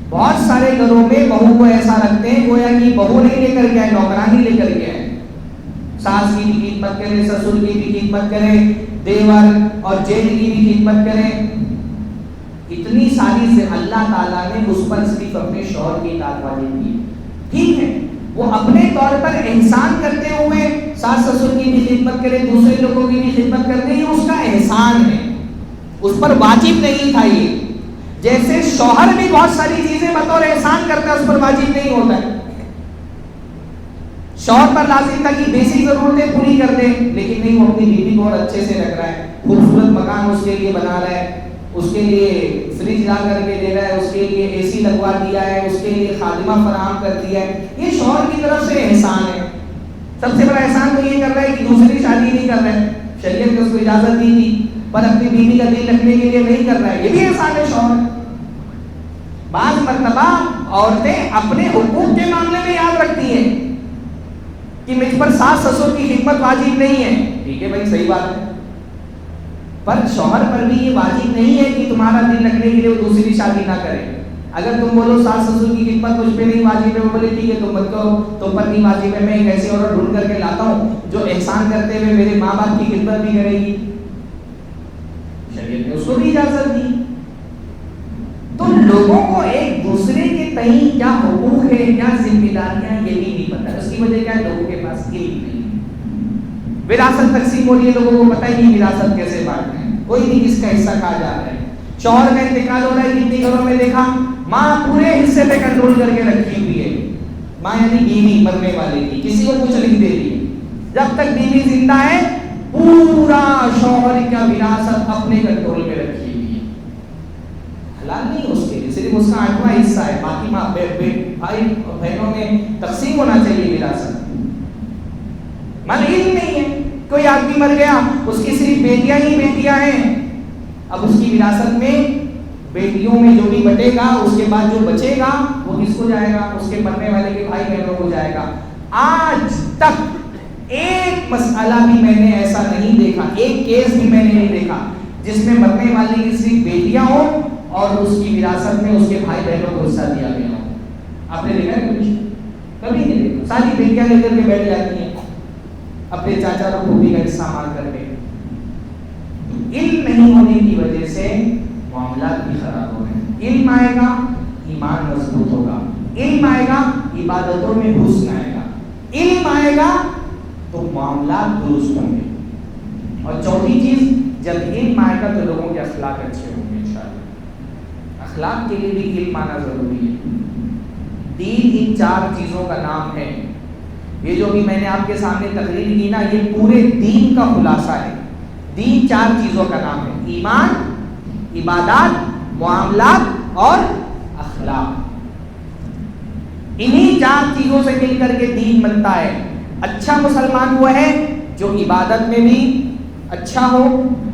بہت سارے گھروں میں بہو کو ایسا رکھتے ہیں گویا کہ بہو نہیں لے کر کے آئے, نوکرانی لے کر کے آئے. ساس کی بھی خدمت کرے, سسر کی بھی خدمت کرے, دیور اور جیٹھ کی بھی خدمت کرے. اتنی ساری سے اللہ تعالیٰ نے اس پر صرف اپنے شوہر کی اطاعت واجب کی. ٹھیک ہے, وہ اپنے طور پر احسان کرتے ہوئے ساس سسر کی بھی خدمت کرے, دوسرے لوگوں کی بھی خدمت کرتے, یہ اس کا احسان ہے, اس پر واجب نہیں تھا. یہ جیسے شوہر بھی بہت ساری چیزیں بطور احسان کرتا ہے, اس پر واجب نہیں ہوتا ہے. شوہر پر لازم تھا کہ بیسک ضرورتیں پوری کر دے، لیکن نہیں، وہ اپنی بیوی کو اور اچھے سے رکھ رہا ہے، خوبصورت مکان اس کے لیے بنا رہا ہے، اس کے لیے فریج لا کر کے دے رہا ہے، اس کے لیے اے سی لگوا دیا ہے، اس کے لیے خادمہ فراہم کر دیا ہے. یہ شوہر کی طرف سے احسان ہے. سب سے بڑا احسان تو یہ کر رہا ہے کہ دوسری شادی نہیں کر رہا ہے. شریعت نے اس کو اجازت دی تھی پر اپنی بیوی کا دل رکھنے کے لیے نہیں کر رہا ہے. یہ بھی احسان ہے شوہر. بعض مرتبہ عورتیں اپنے حقوق کے معاملے میں یاد رکھتی ہیں کہ مجھ پر ساس سسر کی خدمت واجب نہیں ہے. ٹھیک ہے بھائی، صحیح بات ہے، پر شوہر پر بھی یہ واجب نہیں ہے کہ تمہارا دل رکھنے کے لیے وہ دوسری شادی نہ کرے. اگر تم بولو ساس سسر کی خدمت مجھ پہ نہیں واجب ہے، وہ بولے ٹھیک ہے تم مت کرو، تم پر نہیں واجب ہے، میں ایک ایسی عورت ڈھونڈ کر کے لاتا ہوں جو احسان کرتے ہوئے میرے ماں باپ کی خدمت بھی کرے گی. شریعت نے اس کو بھی اجازت دی. تو لوگوں کو ایک دوسرے کے تئیں کیا حقوق ہے، کیا ذمہ داریاں، یہ بھی نہیں پتہ. اس کی وجہ کیا ہے؟ لوگوں کے پاس علم نہیں. وراثت تقسیم ہو رہی ہے، لوگوں کو پتہ ہی نہیں وراثت کیسے بانٹنا ہے، کوئی نہیں کس کا حصہ کہا جا رہا ہے. شوہر کا انتقال ہو رہا ہے، کتنے گھروں میں دیکھا ماں پورے حصے پہ کنٹرول کر کے رکھی ہوئی ہے. ماں یعنی بیوی مرنے والے کی، کسی کو کچھ نہیں دے رہی. جب تک بیوی زندہ ہے پورا شوہر کا وراثت اپنے کنٹرول میں رکھی ہوئی ہے. حلال نہیں اس کے لیے، صرف اس کا 8واں حصہ ہے، باقی ماں بھائی بہنوں میں تقسیم ہونا چاہیے وراثت. من علم نہیں ہے. کوئی آدمی مر گیا، اس کی صرف بیٹیاں ہی بیٹیاں ہیں، اب اس کی وراثت میں بیٹیوں میں جو بھی بٹے گا اس کے بعد جو بچے گا وہ کس کو جائے گا؟ اس کے مرنے والے کے بھائی بہنوں کو جائے گا. آج تک ایک مسئلہ بھی میں نے ایسا نہیں دیکھا، ایک کیس بھی میں نے نہیں دیکھا جس میں مرنے والے کی صرف بیٹیاں ہوں اور اس کی وراثت میں اس کے بھائی بہنوں کو حصہ دیا گیا ہو. آپ نے دیکھا ہے کچھ؟ کبھی نہیں دیکھا. ساری بیٹیاں لے کر کے بیٹھ جاتی ہیں اپنے چاچا اور پھوپھی کا حصہ مانگ کر کے. علم نہیں ہونے کی وجہ سے معاملات بھی خراب ہو رہے ہیں. علم آئے گا ایمان مضبوط ہوگا، علم آئے گا عبادتوں میں حسن آئے گا، علم آئے گا تو معاملات درست ہوں گے. اور چوتھی چیز، جب علم آئے گا تو لوگوں کے اخلاق اچھے ہوں گے انشاءاللہ. اخلاق کے لیے بھی علم آنا ضروری ہے. دین ان 4 چیزوں کا نام ہے. یہ جو بھی میں نے آپ کے سامنے تقریر کی نا، یہ پورے دین کا خلاصہ ہے. دین 4 چیزوں کا نام ہے: ایمان، عبادات، معاملات اور اخلاق. انہی 4 چیزوں سے مل کر کے دین بنتا ہے. اچھا مسلمان وہ ہے جو عبادت میں بھی اچھا ہو،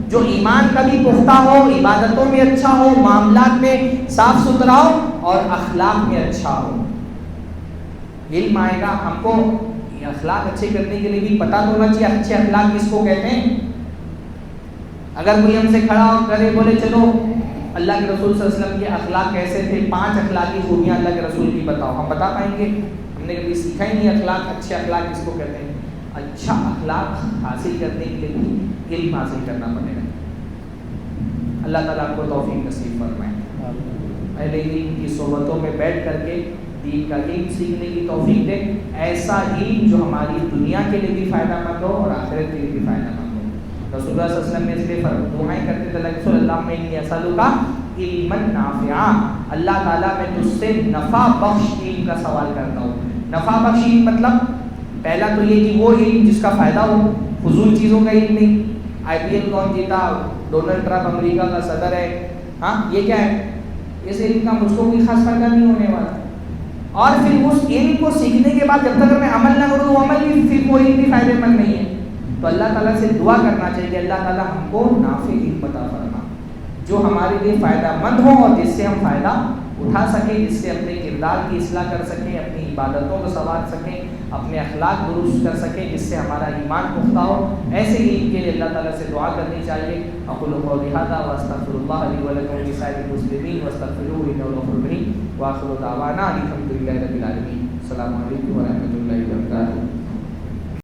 جو ایمان کا بھی پختہ ہو، عبادتوں میں اچھا ہو، معاملات میں صاف ستھرا ہو اور اخلاق میں اچھا ہو. علم آئے گا. ہم کو اخلاق اچھے کرنے کے لیے بھی پتہ ہونا چاہیے اچھے اخلاق کس کو کہتے ہیں. اگر کوئی ہم سے کھڑا ہو کرے بولے چلو اللہ کے رسول صلی اللہ علیہ وسلم کے اخلاق کیسے تھے، 5 اخلاقی خوبیاں اللہ کے رسول کی بتاؤ، ہم بتا پائیں گے؟ ہم نے کبھی سیکھا ہی نہیں اخلاق. اچھے اخلاق کس کو کہتے ہیں. اچھا اخلاق حاصل کرنے کے لیے بھی علم حاصل کرنا پڑے گا. اللہ تعالیٰ آپ کو توفیق نصیب فرمائے. اہل علم کی صحبتوں میں بیٹھ کر کے دین کا علم سیکھنے کی توفیق دے. ایسا علم جو ہماری دنیا کے لیے بھی فائدہ مند ہو اور آخرت کے لیے بھی فائدہ مند ہو. رسول اللہ صلی اللہ علیہ وسلم نے اس لیے دعائیں کرتے تھے، رسول اللہ میں انی اسألک علما نافعا، اللہ تعالیٰ میں تجھ سے نفع بخش علم کا سوال کرتا ہوں. نفع بخش علم مطلب پہلا تو یہ کہ وہ علم جس کا فائدہ ہو، فضول چیزوں کا علم نہیں. IPL کون جیتا، ڈونلڈ ٹرمپ امریکہ کا صدر ہے، ہاں یہ کیا ہے؟ اس علم کا مجھ کو کوئی خاص فائدہ نہیں ہونے والا. اور پھر اس علم کو سیکھنے کے بعد جب تک میں عمل نہ کروں وہ عمل بھی پھر وہ علم بھی فائدے مند نہیں ہے. تو اللہ تعالیٰ سے دعا کرنا چاہیے کہ اللہ تعالیٰ ہم کو نافع علم عطا فرما جو ہمارے لیے فائدہ مند ہو اور جس سے ہم فائدہ اٹھا سکیں، جس سے اپنے کردار کی اصلاح کر سکیں، اپنی عبادتوں کو سنوار سکیں، اپنے اخلاق درست کر سکیں، جس سے ہمارا ایمان پختہ ہو. ایسے علم کے لیے اللہ تعالیٰ سے دعا کرنی چاہیے. اقول قولی ھذا واستغفر اللہ لی ولکم ولسائر المسلمین واستغفروہ انہ هو الغفور الرحیم. وآخر دعوانا الحمد للہ رب العالمین. السلام علیکم ورحمۃ اللہ وبرکاتہ.